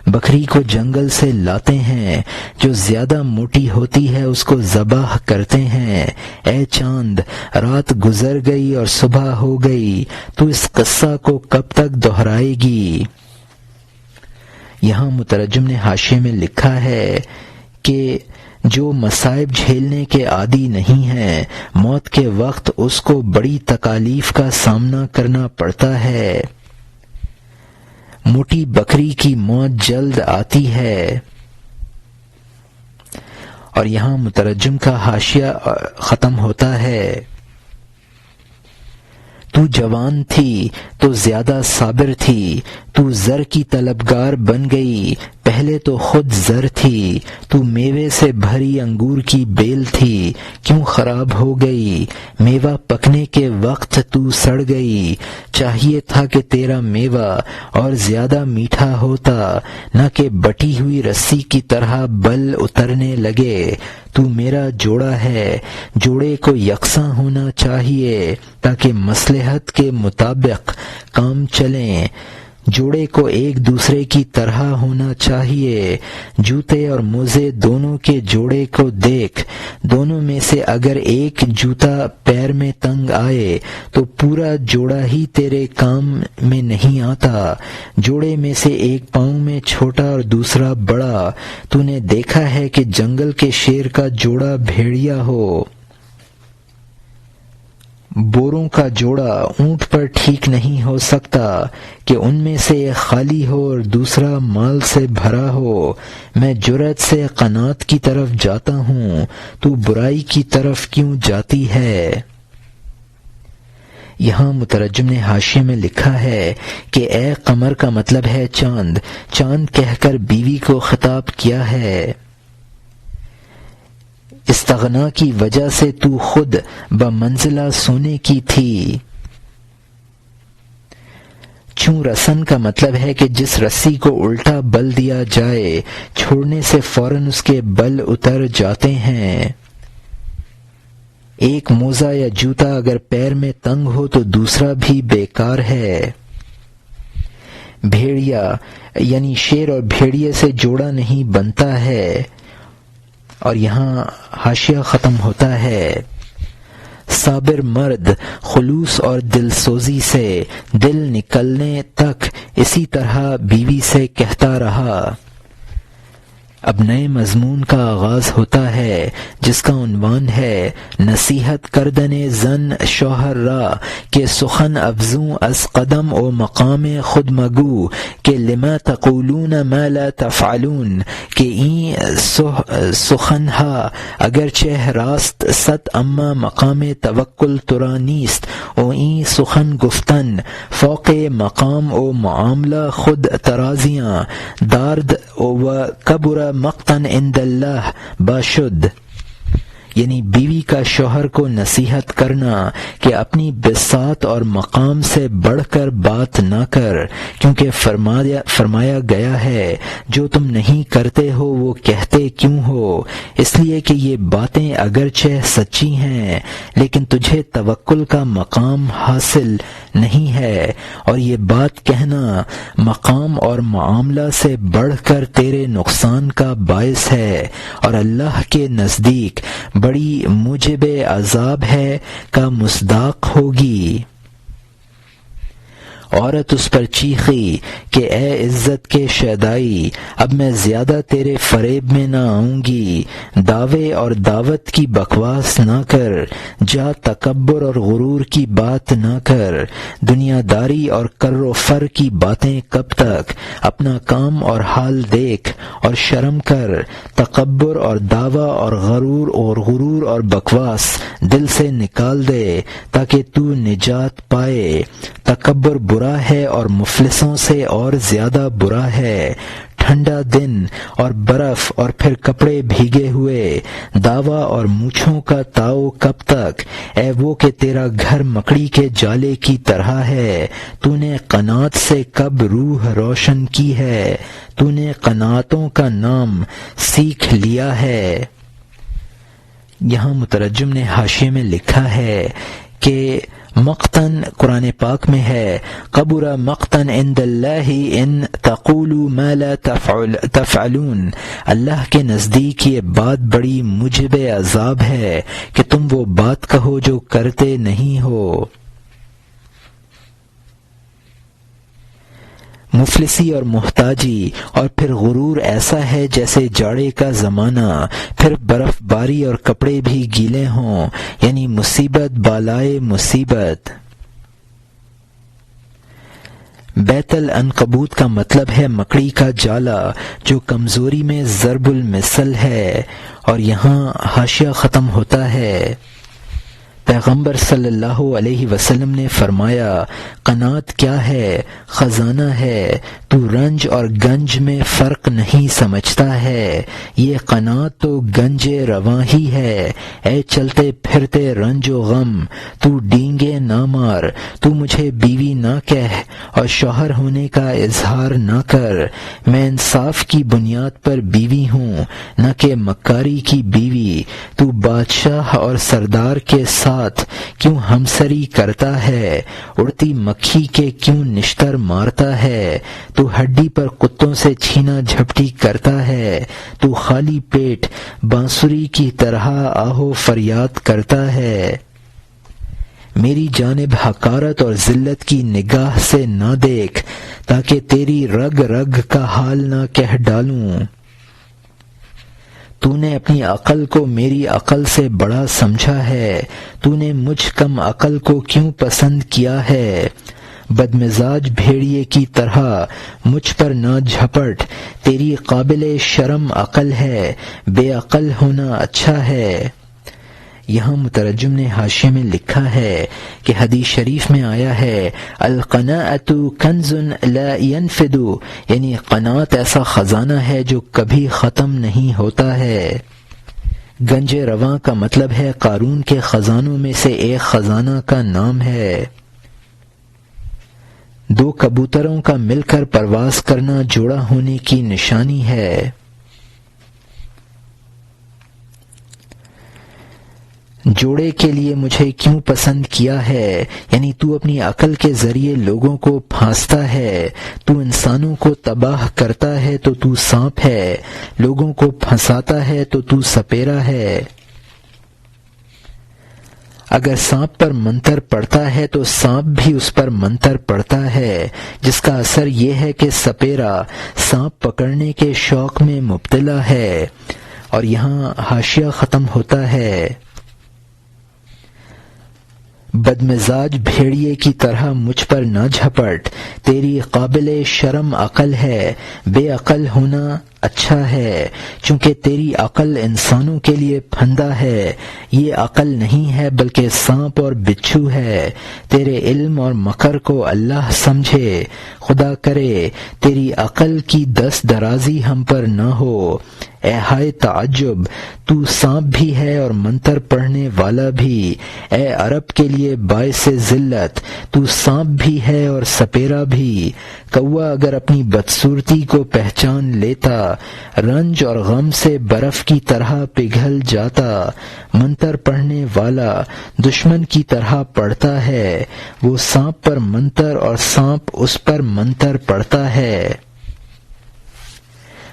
بکری کو جنگل سے لاتے ہیں، جو زیادہ موٹی ہوتی ہے اس کو ذبح کرتے ہیں۔ اے چاند، رات گزر گئی اور صبح ہو گئی، تو اس قصہ کو کب تک دہرائے گی؟ یہاں مترجم نے حاشیے میں لکھا ہے کہ جو مصائب جھیلنے کے عادی نہیں ہیں، موت کے وقت اس کو بڑی تکالیف کا سامنا کرنا پڑتا ہے۔ موٹی بکری کی موت جلد آتی ہے۔ اور یہاں مترجم کا حاشیہ ختم ہوتا ہے۔ تو جوان تھی تو زیادہ صابر تھی، تو زر کی طلبگار بن گئی، پہلے تو خود زر تھی۔ تو میوے سے بھری انگور کی بیل تھی، کیوں خراب ہو گئی؟ میوہ پکنے کے وقت تو سڑ گئی۔ چاہیے تھا کہ تیرا میوہ اور زیادہ میٹھا ہوتا، نہ کہ بٹی ہوئی رسی کی طرح بل اترنے لگے۔ تو میرا جوڑا ہے، جوڑے کو یکساں ہونا چاہیے تاکہ مصلحت کے مطابق کام چلیں۔ جوڑے کو ایک دوسرے کی طرح ہونا چاہیے۔ جوتے اور موزے دونوں کے جوڑے کو دیکھ، دونوں میں سے اگر ایک جوتا پیر میں تنگ آئے تو پورا جوڑا ہی تیرے کام میں نہیں آتا۔ جوڑے میں سے ایک پاؤں میں چھوٹا اور دوسرا بڑا۔ تو نے دیکھا ہے کہ جنگل کے شیر کا جوڑا بھیڑیا ہو، بوروں کا جوڑا اونٹ پر ٹھیک نہیں ہو سکتا کہ ان میں سے ایک خالی ہو اور دوسرا مال سے بھرا ہو۔ میں جرأت سے قناعت کی طرف جاتا ہوں، تو برائی کی طرف کیوں جاتی ہے؟ یہاں مترجم نے حاشیے میں لکھا ہے کہ اے قمر کا مطلب ہے چاند۔ چاند کہہ کر بیوی کو خطاب کیا ہے۔ استغنا کی وجہ سے تو خود بمنزلہ سونے کی تھی۔ چوں رسن کا مطلب ہے کہ جس رسی کو الٹا بل دیا جائے، چھوڑنے سے فوراً اس کے بل اتر جاتے ہیں۔ ایک موزہ یا جوتا اگر پیر میں تنگ ہو تو دوسرا بھی بیکار ہے۔ بھیڑیا یعنی شیر اور بھیڑیے سے جوڑا نہیں بنتا ہے۔ اور یہاں حاشیہ ختم ہوتا ہے۔ صابر مرد خلوص اور دل سوزی سے دل نکلنے تک اسی طرح بیوی سے کہتا رہا۔ اب نئے مضمون کا آغاز ہوتا ہے جس کا عنوان ہے نصیحت کردن زن شوہر را کہ سخن افزوں از قدم و مقام خود مگو کہ لما تقولون ما لا تفعلون، کہ این سخن ها اگرچہ راست صد اما مقام توکل ترا نیست و این سخن گفتن فوق مقام و معاملہ خود ترازیاں دارد و کبر مقتن عند اللہ باشد، یعنی بیوی کا شوہر کو نصیحت کرنا کہ اپنی بساط اور مقام سے بڑھ کر بات نہ کر، کیونکہ فرمایا گیا ہے جو تم نہیں کرتے ہو وہ کہتے کیوں ہو، اس لیے کہ یہ باتیں اگرچہ سچی ہیں لیکن تجھے توکل کا مقام حاصل نہیں ہے، اور یہ بات کہنا مقام اور معاملہ سے بڑھ کر تیرے نقصان کا باعث ہے، اور اللہ کے نزدیک بڑی موجب عذاب ہے کا مصداق ہوگی۔ عورت اس پر چیخی کہ اے عزت کے شیدائی، اب میں زیادہ تیرے فریب میں نہ آؤں گی، دعوے اور دعوت کی بکواس نہ کر، جا تکبر اور غرور کی بات نہ کر، دنیا داری اور کر و فر کی باتیں کب تک، اپنا کام اور حال دیکھ اور شرم کر، تکبر اور دعویٰ اور غرور اور بکواس دل سے نکال دے تاکہ تو نجات پائے۔ تکبر برا ہے اور مفلسوں سے اور زیادہ برا ہے۔ ٹھنڈا دن اور برف اور پھر کپڑے بھیگے ہوئے، دعویٰ اور مونچھوں کا تاؤ کب تک، اے وہ کہ تیرا گھر مکڑی کے جالے کی طرح ہے، تو نے قناعت سے کب روح روشن کی ہے، تو نے قناعتوں کا نام سیکھ لیا ہے۔ یہاں مترجم نے حاشیے میں لکھا ہے کہ مقتن قرآن پاک میں ہے قبر مقتن عند اللہ ان تقولوا ما لا تفعلون، اللہ کے نزدیک یہ بات بڑی موجب عذاب ہے کہ تم وہ بات کہو جو کرتے نہیں ہو۔ مفلسی اور محتاجی اور پھر غرور ایسا ہے جیسے جاڑے کا زمانہ، پھر برف باری اور کپڑے بھی گیلے ہوں، یعنی مصیبت بالائے مصیبت۔ بیت العنکبوت کا مطلب ہے مکڑی کا جالا جو کمزوری میں ضرب المثل ہے، اور یہاں حاشیہ ختم ہوتا ہے۔ پیغمبر صلی اللہ علیہ وسلم نے فرمایا قناعت کیا ہے؟ خزانہ ہے، تو رنج اور گنج میں فرق نہیں سمجھتا ہے، یہ قناعت تو گنج رواں ہی ہے۔ اے چلتے پھرتے رنج و غم، تو ڈینگے نہ مار، تو مجھے بیوی نہ کہہ اور شوہر ہونے کا اظہار نہ کر، میں انصاف کی بنیاد پر بیوی ہوں نہ کہ مکاری کی بیوی، تو بادشاہ اور سردار کے ساتھ ساتھ کیوں ہمسری کرتا ہے؟ اڑتی مکھی کے کیوں نشتر مارتا ہے؟ تو ہڈی پر کتوں سے چھینا جھپٹی کرتا ہے، تو خالی پیٹ بانسری کی طرح آہو فریاد کرتا ہے۔ میری جانب حقارت اور ذلت کی نگاہ سے نہ دیکھ، تاکہ تیری رگ رگ کا حال نہ کہہ ڈالوں۔ تو نے اپنی عقل کو میری عقل سے بڑا سمجھا ہے، تو نے مجھ کم عقل کو کیوں پسند کیا ہے؟ بدمزاج بھیڑیے کی طرح مجھ پر نہ جھپٹ، تیری قابل شرم عقل ہے، بے عقل ہونا اچھا ہے۔ یہاں مترجم نے حاشیے میں لکھا ہے کہ حدیث شریف میں آیا ہے القناعۃ کنز لا ينفد، یعنی قناعت ایسا خزانہ ہے جو کبھی ختم نہیں ہوتا ہے۔ گنج رواں کا مطلب ہے قارون کے خزانوں میں سے ایک خزانہ کا نام ہے۔ دو کبوتروں کا مل کر پرواز کرنا جوڑا ہونے کی نشانی ہے۔ جوڑے کے لیے مجھے کیوں پسند کیا ہے، یعنی تو اپنی عقل کے ذریعے لوگوں کو پھانستا ہے، تو انسانوں کو تباہ کرتا ہے تو تو سانپ ہے، لوگوں کو پھنساتا ہے تو تو سپیرا ہے۔ اگر سانپ پر منتر پڑتا ہے تو سانپ بھی اس پر منتر پڑتا ہے، جس کا اثر یہ ہے کہ سپیرا سانپ پکڑنے کے شوق میں مبتلا ہے۔ اور یہاں حاشیہ ختم ہوتا ہے بدمزاج بھیڑیے کی طرح مجھ پر نہ جھپٹ، تیری قابل شرم عقل ہے، بے عقل ہونا اچھا ہے۔ چونکہ تیری عقل انسانوں کے لیے پھندا ہے، یہ عقل نہیں ہے بلکہ سانپ اور بچھو ہے۔ تیرے علم اور مکر کو اللہ سمجھے، خدا کرے تیری عقل کی دست درازی ہم پر نہ ہو۔ اے ہائے تعجب، تو سانپ بھی ہے اور منتر پڑھنے والا بھی۔ اے عرب کے لیے باعث ذلت، تو سانپ بھی ہے اور سپیرا بھی۔ کوا اگر اپنی بدصورتی کو پہچان لیتا، رنج اور غم سے برف کی طرح پگھل جاتا۔ منتر پڑھنے والا دشمن کی طرح پڑھتا ہے، وہ سانپ پر منتر اور سانپ اس پر منتر پڑھتا ہے۔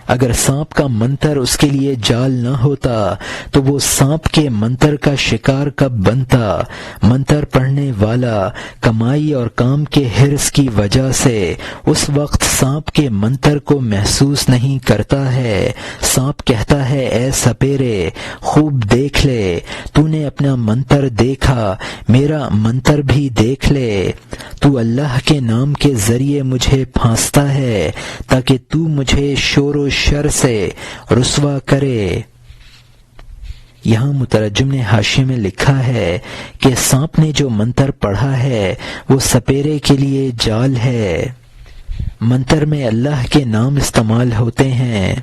اگر سانپ کا منتر اس کے لیے جال نہ ہوتا تو وہ سانپ کے منتر کا شکار کب بنتا؟ منتر پڑھنے والا کمائی اور کام کے حرص کی وجہ سے اس وقت سانپ کے منتر کو محسوس نہیں کرتا ہے۔ سانپ کہتا ہے اے سپیرے خوب دیکھ لے، تو نے اپنا منتر دیکھا، میرا منتر بھی دیکھ لے۔ تو اللہ کے نام کے ذریعے مجھے پھانستا ہے تاکہ تو مجھے شور و شر سے رسوا کرے۔ یہاں مترجم نے حاشیے میں لکھا ہے کہ سانپ نے جو منتر پڑھا ہے وہ سپیرے کے لیے جال ہے۔ منتر میں اللہ کے نام استعمال ہوتے ہیں۔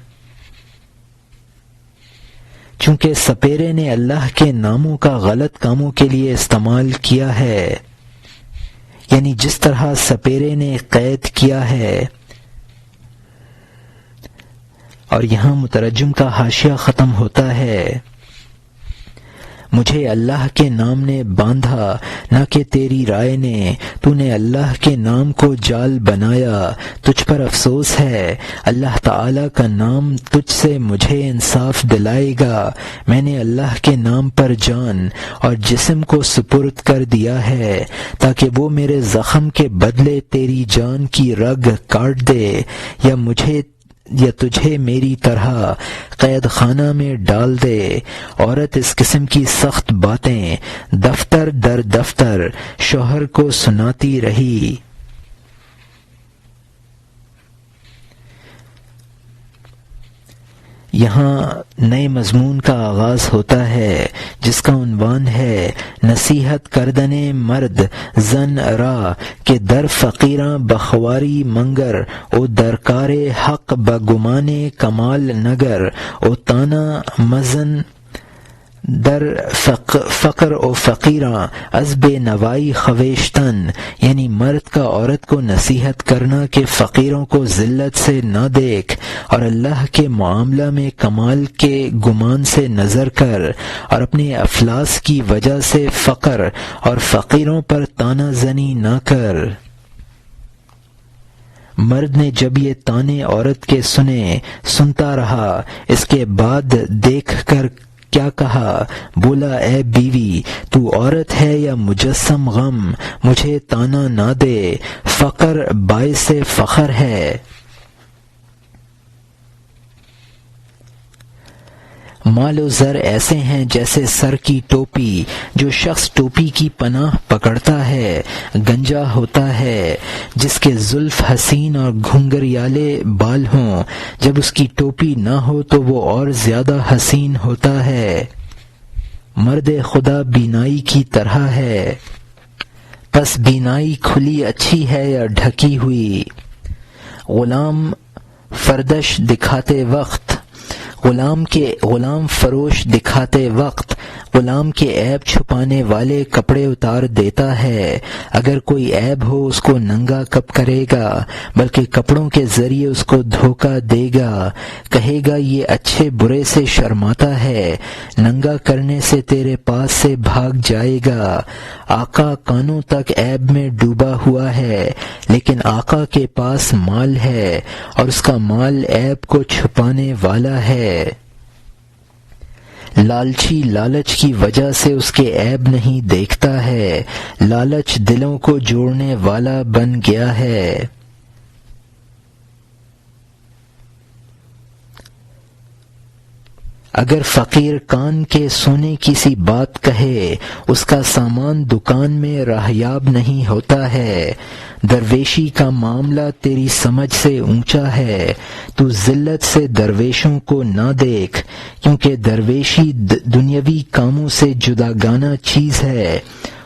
چونکہ سپیرے نے اللہ کے ناموں کا غلط کاموں کے لیے استعمال کیا ہے، یعنی جس طرح سپیرے نے قید کیا ہے۔ اور یہاں مترجم کا حاشیہ ختم ہوتا ہے مجھے اللہ کے نام نے باندھا نہ کہ تیری رائے نے، تو نے اللہ کے نام کو جال بنایا، تجھ پر افسوس ہے۔ اللہ تعالی کا نام تجھ سے مجھے انصاف دلائے گا۔ میں نے اللہ کے نام پر جان اور جسم کو سپرد کر دیا ہے تاکہ وہ میرے زخم کے بدلے تیری جان کی رگ کاٹ دے، یا تجھے میری طرح قید خانہ میں ڈال دے۔ عورت اس قسم کی سخت باتیں دفتر در دفتر شوہر کو سناتی رہی۔ یہاں نئے مضمون کا آغاز ہوتا ہے جس کا عنوان ہے نصیحت کردن مرد زن را کہ در فقیراں بخواری منگر او درکار حق بگمان کمال نگر او تانا مزن در فقر و فقیراں از بے نوائی خویشتن، یعنی مرد کا عورت کو نصیحت کرنا کہ فقیروں کو ذلت سے نہ دیکھ اور اللہ کے معاملہ میں کمال کے گمان سے نظر کر، اور اپنے افلاس کی وجہ سے فقر اور فقیروں پر طعنہ زنی نہ کر۔ مرد نے جب یہ طعنے عورت کے سنتا رہا، اس کے بعد دیکھ کر کیا کہا؟ بولا اے بیوی، تو عورت ہے یا مجسم غم، مجھے طعنہ نہ دے، فقر باعث فخر ہے۔ مال و زر ایسے ہیں جیسے سر کی ٹوپی، جو شخص ٹوپی کی پناہ پکڑتا ہے گنجا ہوتا ہے، جس کے زلف حسین اور گھنگریالے بال ہوں، جب اس کی ٹوپی نہ ہو تو وہ اور زیادہ حسین ہوتا ہے۔ مرد خدا بینائی کی طرح ہے، پس بینائی کھلی اچھی ہے یا ڈھکی ہوئی؟ غلام فردش دکھاتے وقت، غلام فروش دکھاتے وقت غلام کے عیب چھپانے والے کپڑے اتار دیتا ہے۔ اگر کوئی عیب ہو اس کو ننگا کب کرے گا، بلکہ کپڑوں کے ذریعے اس کو دھوکہ دے گا، کہے گا یہ اچھے برے سے شرماتا ہے، ننگا کرنے سے تیرے پاس سے بھاگ جائے گا۔ آقا کانوں تک عیب میں ڈوبا ہوا ہے، لیکن آقا کے پاس مال ہے اور اس کا مال عیب کو چھپانے والا ہے۔ لالچی لالچ کی وجہ سے اس کے عیب نہیں دیکھتا ہے، لالچ دلوں کو جوڑنے والا بن گیا ہے۔ اگر فقیر کان کے سونے کسی بات کہے، اس کا سامان دکان میں راہیاب نہیں ہوتا ہے۔ درویشی کا معاملہ تیری سمجھ سے اونچا ہے، تو ذلت سے درویشوں کو نہ دیکھ، کیونکہ درویشی دنیاوی کاموں سے جداگانہ چیز ہے۔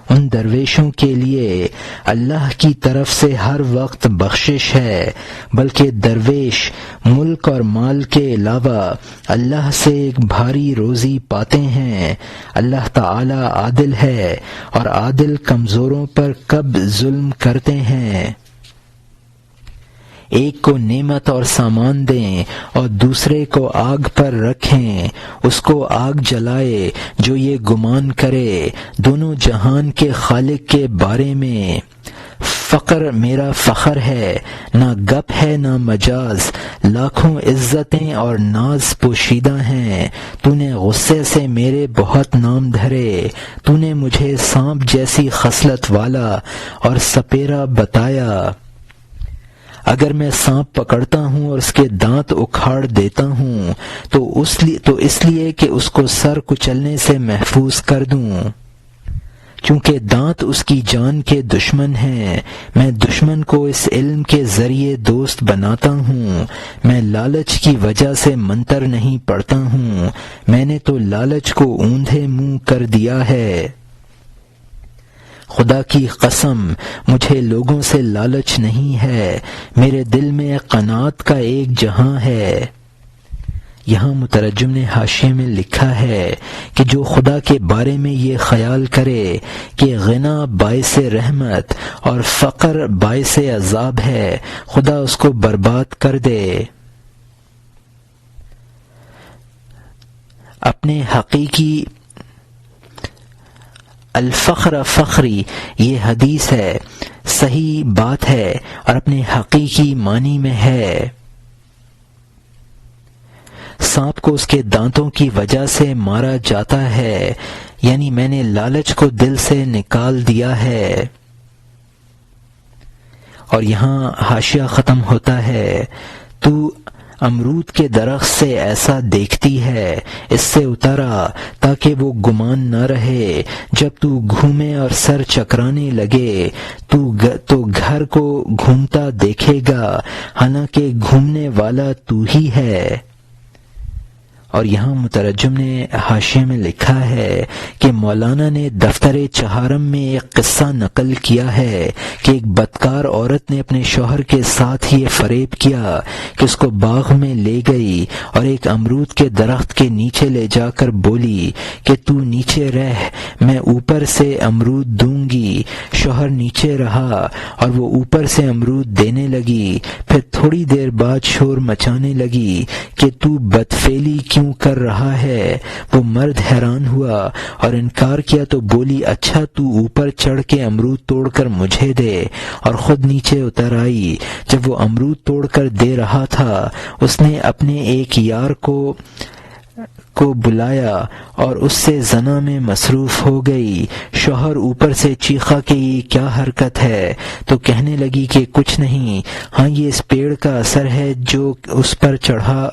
ان درویشوں کے لیے اللہ کی طرف سے ہر وقت بخشش ہے، بلکہ درویش ملک اور مال کے علاوہ اللہ سے ایک بھاری روزی پاتے ہیں۔ اللہ تعالی عادل ہے اور عادل کمزوروں پر کب ظلم کرتے ہیں۔ ایک کو نعمت اور سامان دیں اور دوسرے کو آگ پر رکھیں، اس کو آگ جلائے جو یہ گمان کرے دونوں جہان کے خالق کے بارے میں۔ فقر میرا فخر ہے، نہ گپ ہے نہ مجاز، لاکھوں عزتیں اور ناز پوشیدہ ہیں۔ تو نے غصے سے میرے بہت نام دھرے، تو نے مجھے سانپ جیسی خصلت والا اور سپیرا بتایا۔ اگر میں سانپ پکڑتا ہوں اور اس کے دانت اکھاڑ دیتا ہوں تو اس لیے کہ اس کو سر کچلنے سے محفوظ کر دوں، چونکہ دانت اس کی جان کے دشمن ہیں۔ میں دشمن کو اس علم کے ذریعے دوست بناتا ہوں۔ میں لالچ کی وجہ سے منتر نہیں پڑھتا ہوں، میں نے تو لالچ کو اوندھے منہ کر دیا ہے۔ خدا کی قسم مجھے لوگوں سے لالچ نہیں ہے، میرے دل میں قناعت کا ایک جہاں ہے۔ یہاں مترجم نے حاشیے میں لکھا ہے کہ جو خدا کے بارے میں یہ خیال کرے کہ غنا باعث رحمت اور فقر باعث عذاب ہے، خدا اس کو برباد کر دے۔ اپنے حقیقی الفخر فخری، یہ حدیث ہے، صحیح بات ہے اور اپنے حقیقی معنی میں ہے۔ سانپ کو اس کے دانتوں کی وجہ سے مارا جاتا ہے، یعنی میں نے لالچ کو دل سے نکال دیا ہے۔ اور یہاں حاشیہ ختم ہوتا ہے، تو امرود کے درخت سے ایسا دیکھتی ہے، اس سے اترا تاکہ وہ گمان نہ رہے، جب تو گھومے اور سر چکرانے لگے تو گھر کو گھومتا دیکھے گا، حالانکہ گھومنے والا تو ہی ہے۔ اور یہاں مترجم نے حاشیے میں لکھا ہے کہ مولانا نے دفتر چہارم میں ایک قصہ نقل کیا ہے کہ ایک بدکار عورت نے اپنے شوہر کے ساتھ یہ فریب کیا کہ اس کو باغ میں لے گئی اور ایک امرود کے درخت کے نیچے لے جا کر بولی کہ تو نیچے رہ، میں اوپر سے امرود دوں گی۔ شوہر نیچے رہا اور وہ اوپر سے امرود دینے لگی۔ پھر تھوڑی دیر بعد شور مچانے لگی کہ تو بدفعلی کیوں کر رہا ہے؟ وہ مرد حیران ہوا اور انکار کیا تو بولی اچھا تو اوپر چڑھ کے امرود توڑ کر مجھے دے، اور خود نیچے اتر آئی۔ جب وہ امرود توڑ کر دے رہا تھا اس نے اپنے ایک یار کو بلایا اور اس سے زنا میں مصروف ہو گئی۔ شوہر اوپر سے چیخا کہ یہ کیا حرکت ہے؟ تو کہنے لگی کہ کچھ نہیں، ہاں یہ اس پیڑ کا اثر ہے جو اس پر چڑھا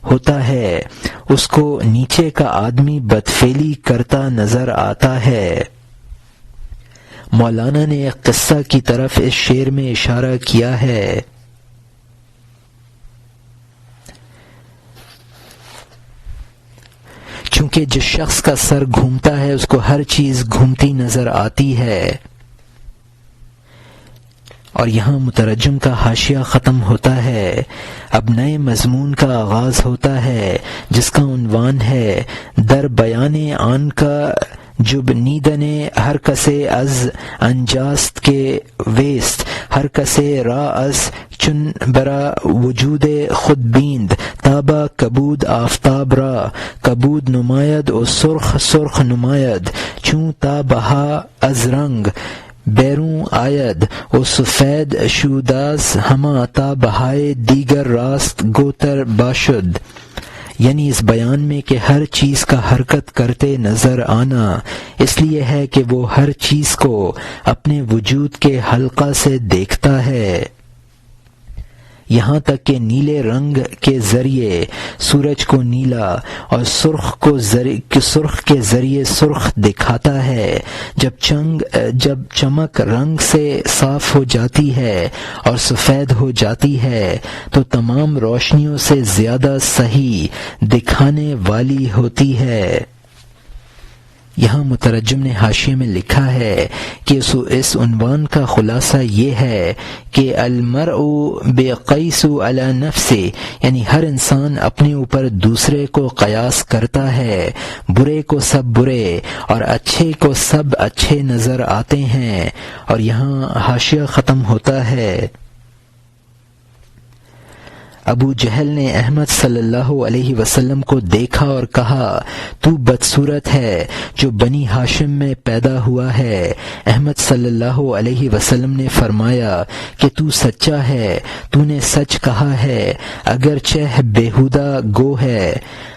ہوتا ہے، اس کو نیچے کا آدمی بدفعلی کرتا نظر آتا ہے۔ مولانا نے ایک قصہ کی طرف اس شعر میں اشارہ کیا ہے۔ چونکہ جس شخص کا سر گھومتا ہے اس کو ہر چیز گھومتی نظر آتی ہے۔ اور یہاں مترجم کا حاشیہ ختم ہوتا ہے۔ اب نئے مضمون کا آغاز ہوتا ہے جس کا عنوان ہے در بیان آن کا جب نیدن ہر کسے از انجاست کے ویست، ہر کسے را از چن برا وجود خود بیند، تابا کبود آفتاب را کبود نماید و سرخ سرخ نماید، چون تا بہا از رنگ بیرون آید و سفید شوداز ہما تا بہائے دیگر راست گوتر باشد۔ یعنی اس بیان میں کہ ہر چیز کا حرکت کرتے نظر آنا اس لیے ہے کہ وہ ہر چیز کو اپنے وجود کے حلقہ سے دیکھتا ہے، یہاں تک کہ نیلے رنگ کے ذریعے سورج کو نیلا اور سرخ کے ذریعے سرخ دکھاتا ہے۔ جب چمک رنگ سے صاف ہو جاتی ہے اور سفید ہو جاتی ہے تو تمام روشنیوں سے زیادہ صحیح دکھانے والی ہوتی ہے۔ یہاں مترجم نے حاشیے میں لکھا ہے کہ اس عنوان کا خلاصہ یہ ہے کہ المرء بقیس علی نفسہ، یعنی ہر انسان اپنے اوپر دوسرے کو قیاس کرتا ہے۔ برے کو سب برے اور اچھے کو سب اچھے نظر آتے ہیں۔ اور یہاں حاشیہ ختم ہوتا ہے۔ ابو جہل نے احمد صلی اللہ علیہ وسلم کو دیکھا اور کہا تو بدصورت ہے جو بنی ہاشم میں پیدا ہوا ہے۔ احمد صلی اللہ علیہ وسلم نے فرمایا کہ تو سچا ہے، تو نے سچ کہا ہے اگرچہ بیہودہ گو ہے۔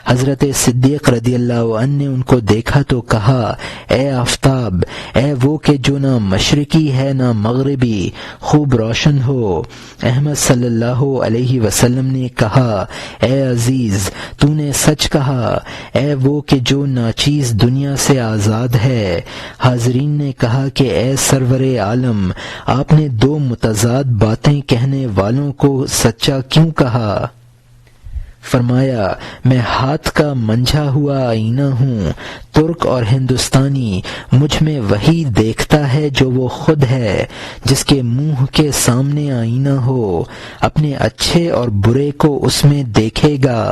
حضرت صدیق رضی اللہ عنہ نے ان کو دیکھا تو کہا اے آفتاب، اے وہ کہ جو نہ مشرقی ہے نہ مغربی، خوب روشن ہو۔ احمد صلی اللہ علیہ وسلم نے کہا اے عزیز، تو نے سچ کہا، اے وہ کہ جو ناچیز دنیا سے آزاد ہے۔ حاضرین نے کہا کہ اے سرور عالم، آپ نے دو متضاد باتیں کہنے والوں کو سچا کیوں کہا؟ فرمایا میں ہاتھ کا منجھا ہوا آئینہ ہوں، ترک اور ہندوستانی مجھ میں وہی دیکھتا ہے جو وہ خود ہے۔ جس کے منہ کے سامنے آئینہ ہو اپنے اچھے اور برے کو اس میں دیکھے گا۔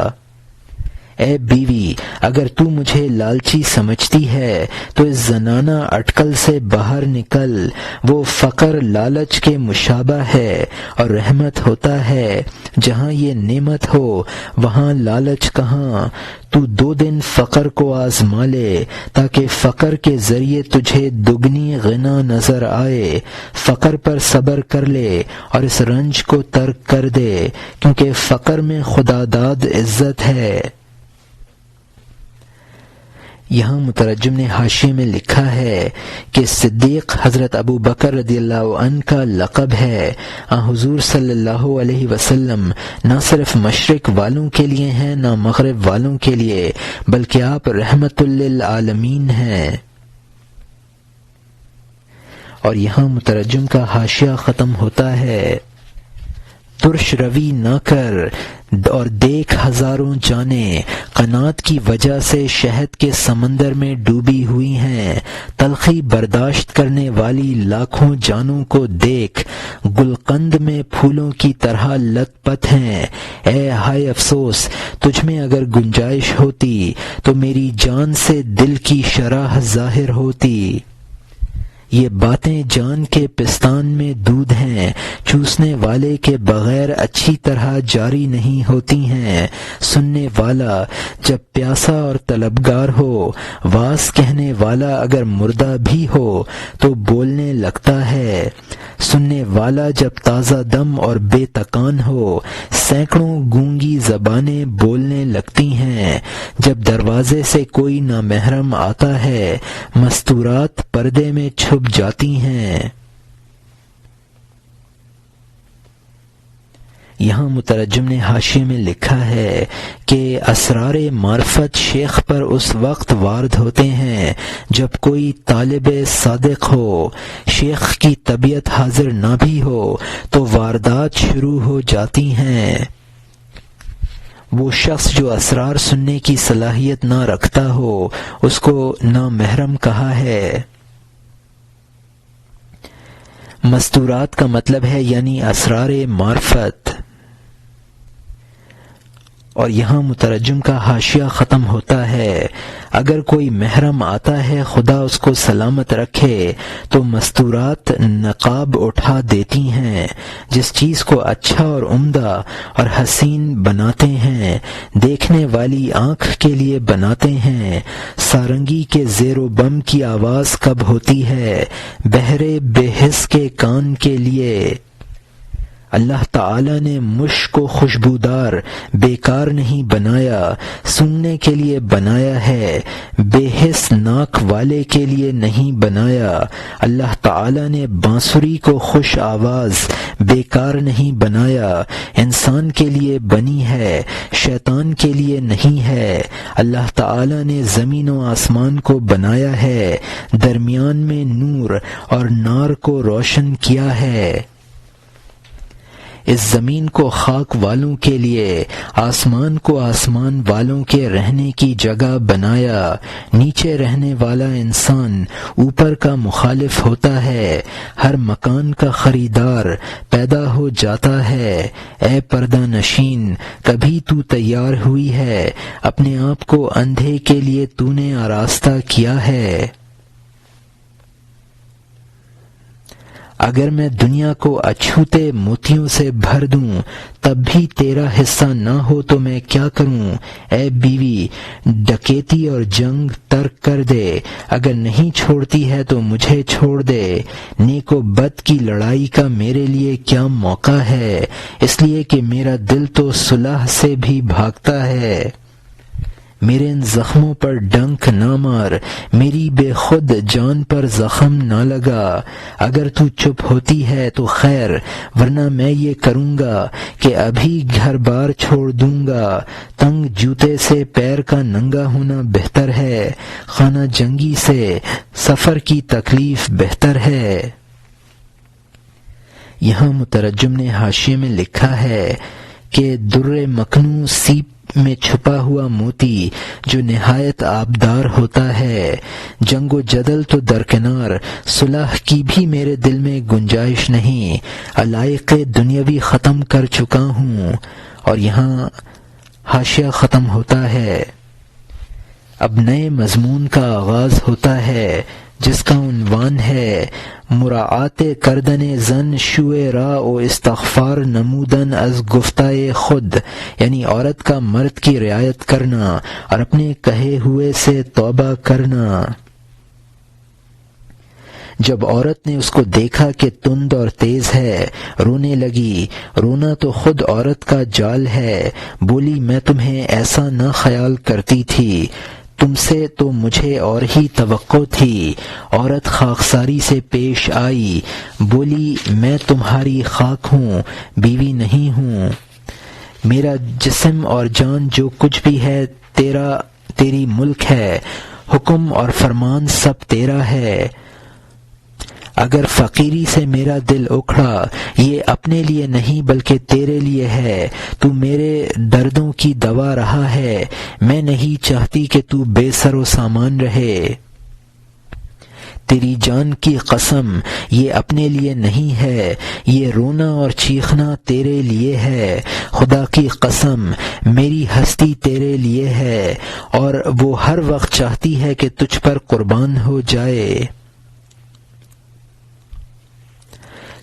اے بیوی، اگر تو مجھے لالچی سمجھتی ہے تو اس زنانہ اٹکل سے باہر نکل، وہ فقر لالچ کے مشابہ ہے اور رحمت ہوتا ہے جہاں یہ نعمت ہو وہاں لالچ کہاں۔ تو 2 دن فقر کو آزما لے تاکہ فقر کے ذریعے تجھے دگنی غنا نظر آئے۔ فقر پر صبر کر لے اور اس رنج کو ترک کر دے، کیونکہ فقر میں خداداد عزت ہے۔ یہاں مترجم نے حاشیے میں لکھا ہے کہ صدیق حضرت ابو بکر رضی اللہ عنہ کا لقب ہے۔ حضور صلی اللہ علیہ وسلم نہ صرف مشرق والوں کے لیے ہیں نہ مغرب والوں کے لیے، بلکہ آپ رحمت للعالمین ہیں۔ اور یہاں مترجم کا حاشیہ ختم ہوتا ہے۔ ترش روی نہ کر اور دیکھ ہزاروں جانیں قناعت کی وجہ سے شہد کے سمندر میں ڈوبی ہوئی ہیں، تلخی برداشت کرنے والی لاکھوں جانوں کو دیکھ گلقند میں پھولوں کی طرح لت پت ہیں۔ اے ہائے افسوس، تجھ میں اگر گنجائش ہوتی تو میری جان سے دل کی شرح ظاہر ہوتی۔ یہ باتیں جان کے پستان میں دودھ ہیں، چوسنے والے کے بغیر اچھی طرح جاری نہیں ہوتی ہیں۔ سننے والا جب پیاسا اور طلبگار ہو، واز کہنے والا اگر مردہ بھی ہو تو بولنے لگتا ہے۔ سننے والا جب تازہ دم اور بے تکان ہو، سینکڑوں گونگی زبانیں بولنے لگتی ہیں۔ جب دروازے سے کوئی نامحرم آتا ہے، مستورات پردے میں چھپ جاتی ہیں۔ یہاں مترجم نے حاشیے میں لکھا ہے کہ اسرار معرفت شیخ پر اس وقت وارد ہوتے ہیں جب کوئی طالب صادق ہو۔ شیخ کی طبیعت حاضر نہ بھی ہو تو واردات شروع ہو جاتی ہیں۔ وہ شخص جو اسرار سننے کی صلاحیت نہ رکھتا ہو اس کو نامحرم کہا ہے۔ مستورات کا مطلب ہے یعنی اسرار معرفت۔ اور یہاں مترجم کا حاشیہ ختم ہوتا ہے۔ اگر کوئی محرم آتا ہے، خدا اس کو سلامت رکھے، تو مستورات نقاب اٹھا دیتی ہیں۔ جس چیز کو اچھا اور عمدہ اور حسین بناتے ہیں، دیکھنے والی آنکھ کے لیے بناتے ہیں۔ سارنگی کے زیر و بم کی آواز کب ہوتی ہے؟ بہرے بے حس کے کان کے لیے۔ اللہ تعالی نے مشک کو خوشبودار بیکار نہیں بنایا، سونگنے کے لیے بنایا ہے، بے حس ناک والے کے لیے نہیں بنایا۔ اللہ تعالی نے بانسری کو خوش آواز بیکار نہیں بنایا، انسان کے لیے بنی ہے، شیطان کے لیے نہیں ہے۔ اللہ تعالی نے زمین و آسمان کو بنایا ہے، درمیان میں نور اور نار کو روشن کیا ہے۔ اس زمین کو خاک والوں کے لیے، آسمان کو آسمان والوں کے رہنے کی جگہ بنایا۔ نیچے رہنے والا انسان اوپر کا مخالف ہوتا ہے، ہر مکان کا خریدار پیدا ہو جاتا ہے۔ اے پردہ نشین، کبھی تو تیار ہوئی ہے؟ اپنے آپ کو اندھے کے لیے تو نے آراستہ کیا ہے۔ اگر میں دنیا کو اچھوتے موتیوں سے بھر دوں تب بھی تیرا حصہ نہ ہو تو میں کیا کروں؟ اے بیوی، ڈکیتی اور جنگ ترک کر دے، اگر نہیں چھوڑتی ہے تو مجھے چھوڑ دے۔ نیک و بد کی لڑائی کا میرے لیے کیا موقع ہے، اس لیے کہ میرا دل تو صلح سے بھی بھاگتا ہے۔ میرے ان زخموں پر ڈنک نہ مار، میری بے خود جان پر زخم نہ لگا۔ اگر تو چپ ہوتی ہے تو خیر، ورنہ میں یہ کروں گا کہ ابھی گھر بار چھوڑ دوں گا۔ تنگ جوتے سے پیر کا ننگا ہونا بہتر ہے، خانہ جنگی سے سفر کی تکلیف بہتر ہے۔ یہاں مترجم نے حاشیے میں لکھا ہے کہ در مکنوں سیپ میں چھپا ہوا موتی جو نہایت آبدار ہوتا ہے۔ جنگ و جدل تو درکنار، صلح کی بھی میرے دل میں گنجائش نہیں، علائق دنیاوی ختم کر چکا ہوں۔ اور یہاں حاشیہ ختم ہوتا ہے۔ اب نئے مضمون کا آغاز ہوتا ہے جس کا عنوان ہے مراعات کردن زن شوئے را و استغفار نمودن از گفتۂ خود، یعنی عورت کا مرد کی رعایت کرنا اور اپنے کہے ہوئے سے توبہ کرنا۔ جب عورت نے اس کو دیکھا کہ تند اور تیز ہے، رونے لگی۔ رونا تو خود عورت کا جال ہے۔ بولی میں تمہیں ایسا نہ خیال کرتی تھی، تم سے تو مجھے اور ہی توقع تھی۔ عورت خاکساری سے پیش آئی، بولی میں تمہاری خاک ہوں، بیوی نہیں ہوں۔ میرا جسم اور جان جو کچھ بھی ہے تیری ملک ہے، حکم اور فرمان سب تیرا ہے۔ اگر فقیری سے میرا دل اکھڑا، یہ اپنے لیے نہیں بلکہ تیرے لیے ہے۔ تو میرے دردوں کی دوا رہا ہے، میں نہیں چاہتی کہ تو بے سر و سامان رہے۔ تیری جان کی قسم، یہ اپنے لیے نہیں ہے، یہ رونا اور چیخنا تیرے لیے ہے۔ خدا کی قسم، میری ہستی تیرے لیے ہے، اور وہ ہر وقت چاہتی ہے کہ تجھ پر قربان ہو جائے۔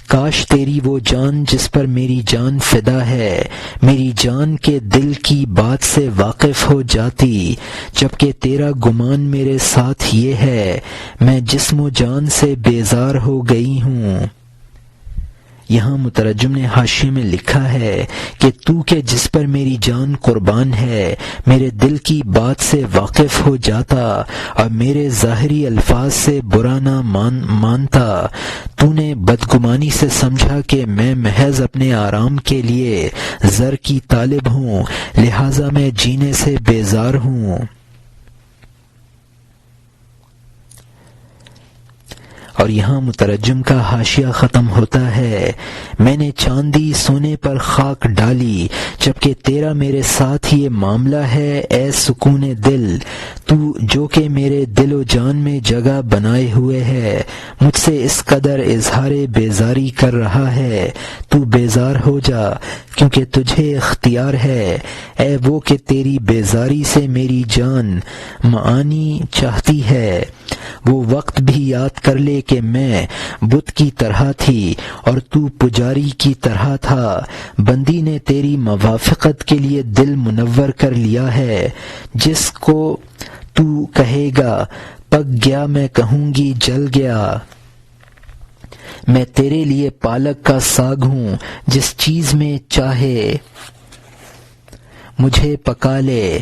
کاش تیری وہ جان جس پر میری جان فدا ہے، میری جان کے دل کی بات سے واقف ہو جاتی، جبکہ تیرا گمان میرے ساتھ یہ ہے، میں جسم و جان سے بیزار ہو گئی ہوں۔ یہاں مترجم نے حاشیے میں لکھا ہے کہ تو کہ جس پر میری جان قربان ہے، میرے دل کی بات سے واقف ہو جاتا اور میرے ظاہری الفاظ سے برا نہ مانتا۔ تو نے بدگمانی سے سمجھا کہ میں محض اپنے آرام کے لیے زر کی طالب ہوں، لہٰذا میں جینے سے بیزار ہوں۔ اور یہاں مترجم کا حاشیہ ختم ہوتا ہے، میں نے چاندی سونے پر خاک ڈالی، جبکہ تیرا میرے ساتھ یہ معاملہ ہے اے سکون دل، تو جو کہ میرے دل و جان میں جگہ بنائے ہوئے ہے، مجھ سے اس قدر اظہار بیزاری کر رہا ہے۔ تو بیزار ہو جا، کیونکہ تجھے اختیار ہے، اے وہ کہ تیری بیزاری سے میری جان معانی چاہتی ہے۔ وہ وقت بھی یاد کر لے کہ میں بت کی طرح تھی اور تو پجاری کی طرح تھا۔ بندی نے تیری موافقت کے لیے دل منور کر لیا ہے، جس کو تو کہے گا پک گیا میں کہوں گی جل گیا۔ میں تیرے لیے پالک کا ساگ ہوں، جس چیز میں چاہے مجھے پکا لے،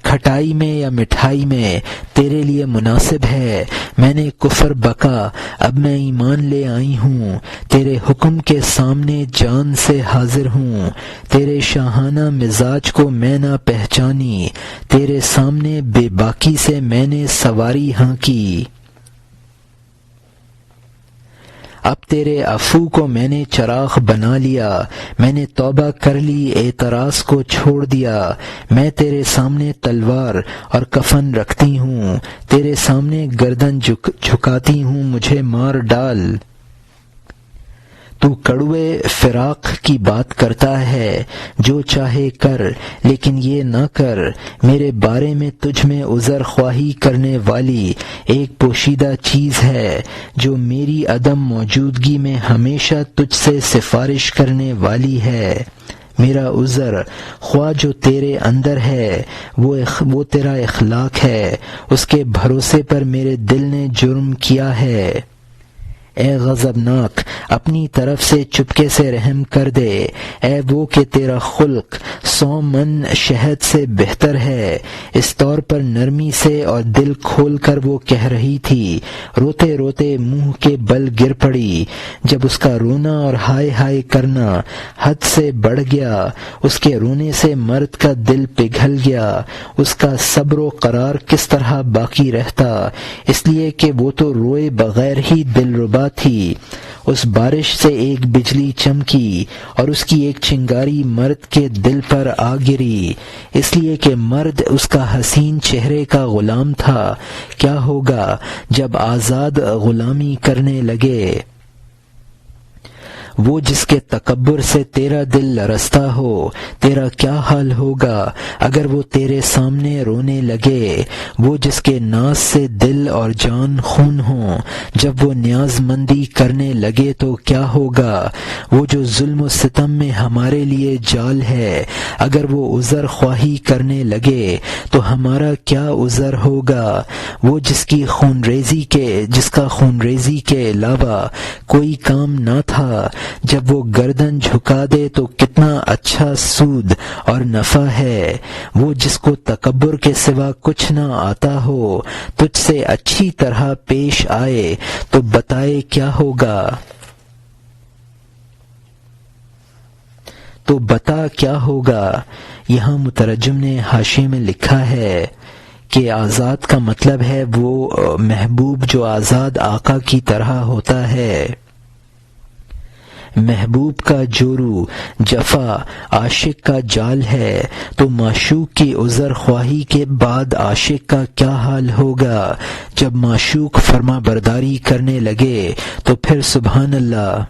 کھٹائی میں یا مٹھائی میں تیرے لیے مناسب ہے۔ میں نے کفر بکا، اب میں ایمان لے آئی ہوں، تیرے حکم کے سامنے جان سے حاضر ہوں۔ تیرے شاہانہ مزاج کو میں نہ پہچانی، تیرے سامنے بے باکی سے میں نے سواری ہانکی۔ اب تیرے عفو کو میں نے چراغ بنا لیا، میں نے توبہ کر لی، اعتراض کو چھوڑ دیا۔ میں تیرے سامنے تلوار اور کفن رکھتی ہوں، تیرے سامنے گردن جھکاتی ہوں، مجھے مار ڈال۔ تو کڑوے فراق کی بات کرتا ہے، جو چاہے کر، لیکن یہ نہ کر۔ میرے بارے میں تجھ میں عذر خواہی کرنے والی ایک پوشیدہ چیز ہے، جو میری عدم موجودگی میں ہمیشہ تجھ سے سفارش کرنے والی ہے۔ میرا عذر خواہ جو تیرے اندر ہے، وہ تیرا اخلاق ہے، اس کے بھروسے پر میرے دل نے جرم کیا ہے۔ اے غضبناک، اپنی طرف سے چپکے سے رحم کر دے، اے وہ کہ تیرا خلق 100 من شہد سے بہتر ہے۔ اس طور پر نرمی سے اور دل کھول کر وہ کہہ رہی تھی، روتے روتے منہ کے بل گر پڑی۔ جب اس کا رونا اور ہائے ہائے کرنا حد سے بڑھ گیا، اس کے رونے سے مرد کا دل پگھل گیا، اس کا صبر و قرار کس طرح باقی رہتا، اس لیے کہ وہ تو روئے بغیر ہی دلربا تھی۔ اس بارش سے ایک بجلی چمکی اور اس کی ایک چنگاری مرد کے دل پر آ گری، اس لیے کہ مرد اس کا حسین چہرے کا غلام تھا۔ کیا ہوگا جب آزاد غلامی کرنے لگے؟ وہ جس کے تکبر سے تیرا دل لرزتا ہو، تیرا کیا حال ہوگا اگر وہ تیرے سامنے رونے لگے؟ وہ جس کے ناز سے دل اور جان خون ہوں، جب وہ نیاز مندی کرنے لگے تو کیا ہوگا؟ وہ جو ظلم و ستم میں ہمارے لیے جال ہے، اگر وہ عذر خواہی کرنے لگے تو ہمارا کیا عذر ہوگا؟ وہ جس کا خون ریزی کے علاوہ کوئی کام نہ تھا، جب وہ گردن جھکا دے تو کتنا اچھا سود اور نفع ہے۔ وہ جس کو تکبر کے سوا کچھ نہ آتا ہو، تجھ سے اچھی طرح پیش آئے تو بتائے کیا ہوگا؟ تو بتا کیا ہوگا؟ یہاں مترجم نے حاشیے میں لکھا ہے کہ آزاد کا مطلب ہے وہ محبوب جو آزاد آقا کی طرح ہوتا ہے۔ محبوب کا جورو جفا عاشق کا جال ہے، تو معشوق کی عذر خواہی کے بعد عاشق کا کیا حال ہوگا؟ جب معشوق فرما برداری کرنے لگے تو پھر سبحان اللہ۔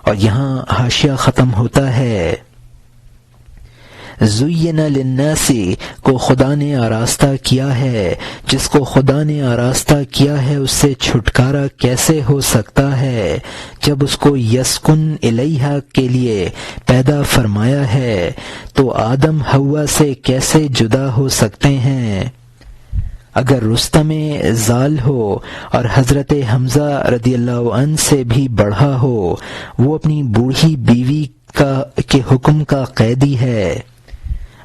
اور یہاں حاشیہ ختم ہوتا ہے۔ زُیِّنَ لِلنَّاسِ کو خدا نے آراستہ کیا ہے، جس کو خدا نے آراستہ کیا ہے اس سے چھٹکارا کیسے ہو سکتا ہے جب اس کو یسکن الیہا کے لیے پیدا فرمایا ہے تو آدم حوا سے کیسے جدا ہو سکتے ہیں؟ اگر رستم زال ہو اور حضرت حمزہ رضی اللہ عنہ سے بھی بڑھا ہو، وہ اپنی بوڑھی بیوی کے حکم کا قیدی ہے۔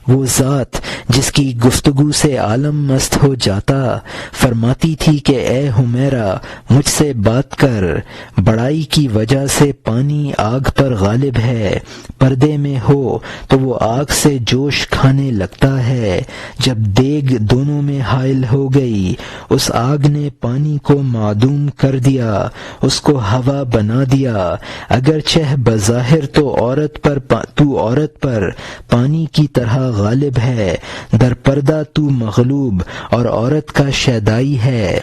وہ ذات جس کی گفتگو سے عالم مست ہو جاتا فرماتی تھی کہ اے حمیرہ مجھ سے بات کر، بڑائی کی وجہ سے پانی آگ پر غالب ہے، پردے میں ہو تو وہ آگ سے جوش کھانے لگتا ہے، جب دیگ دونوں میں حائل ہو گئی اس آگ نے پانی کو معدوم کر دیا، اس کو ہوا بنا دیا، اگرچہ بظاہر تو عورت پر پانی کی طرح غالب ہے، در پردہ تو مغلوب اور عورت کا شیدائی ہے۔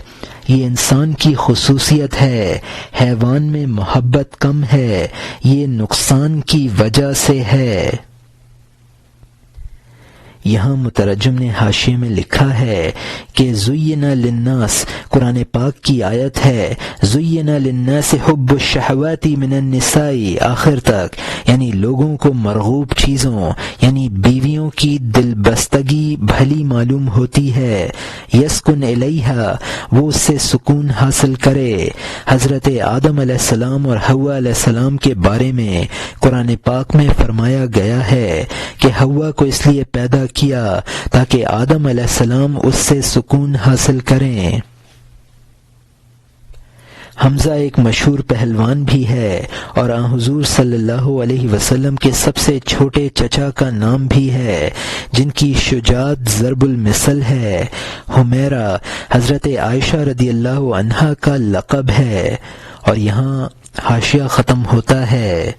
یہ انسان کی خصوصیت ہے، حیوان میں محبت کم ہے، یہ نقصان کی وجہ سے ہے۔ یہاں مترجم نے حاشیے میں لکھا ہے کہ زُیِّنَ لِلنَّاسِ قرآن پاک کی آیت ہے، زُیِّنَ لِلنَّاسِ حُبُّ الشَّہَوَاتِ مِنَ النِّسَاءِ آخر تک، یعنی لوگوں کو مرغوب چیزوں یعنی بیویوں کی دل بستگی بھلی معلوم ہوتی ہے، یسکن الیہا وہ اس سے سکون حاصل کرے۔ حضرت آدم علیہ السلام اور حوا علیہ السلام کے بارے میں قرآن پاک میں فرمایا گیا ہے کہ حوا کو اس لیے پیدا کیا تاکہ آدم علیہ السلام اس سے سکون حاصل کریں۔ حمزہ ایک مشہور پہلوان بھی ہے اور آن حضور صلی اللہ علیہ وسلم کے سب سے چھوٹے چچا کا نام بھی ہے جن کی شجاعت ضرب المثل ہے۔ حمیرہ حضرت عائشہ رضی اللہ عنہا کا لقب ہے۔ اور یہاں حاشیہ ختم ہوتا ہے۔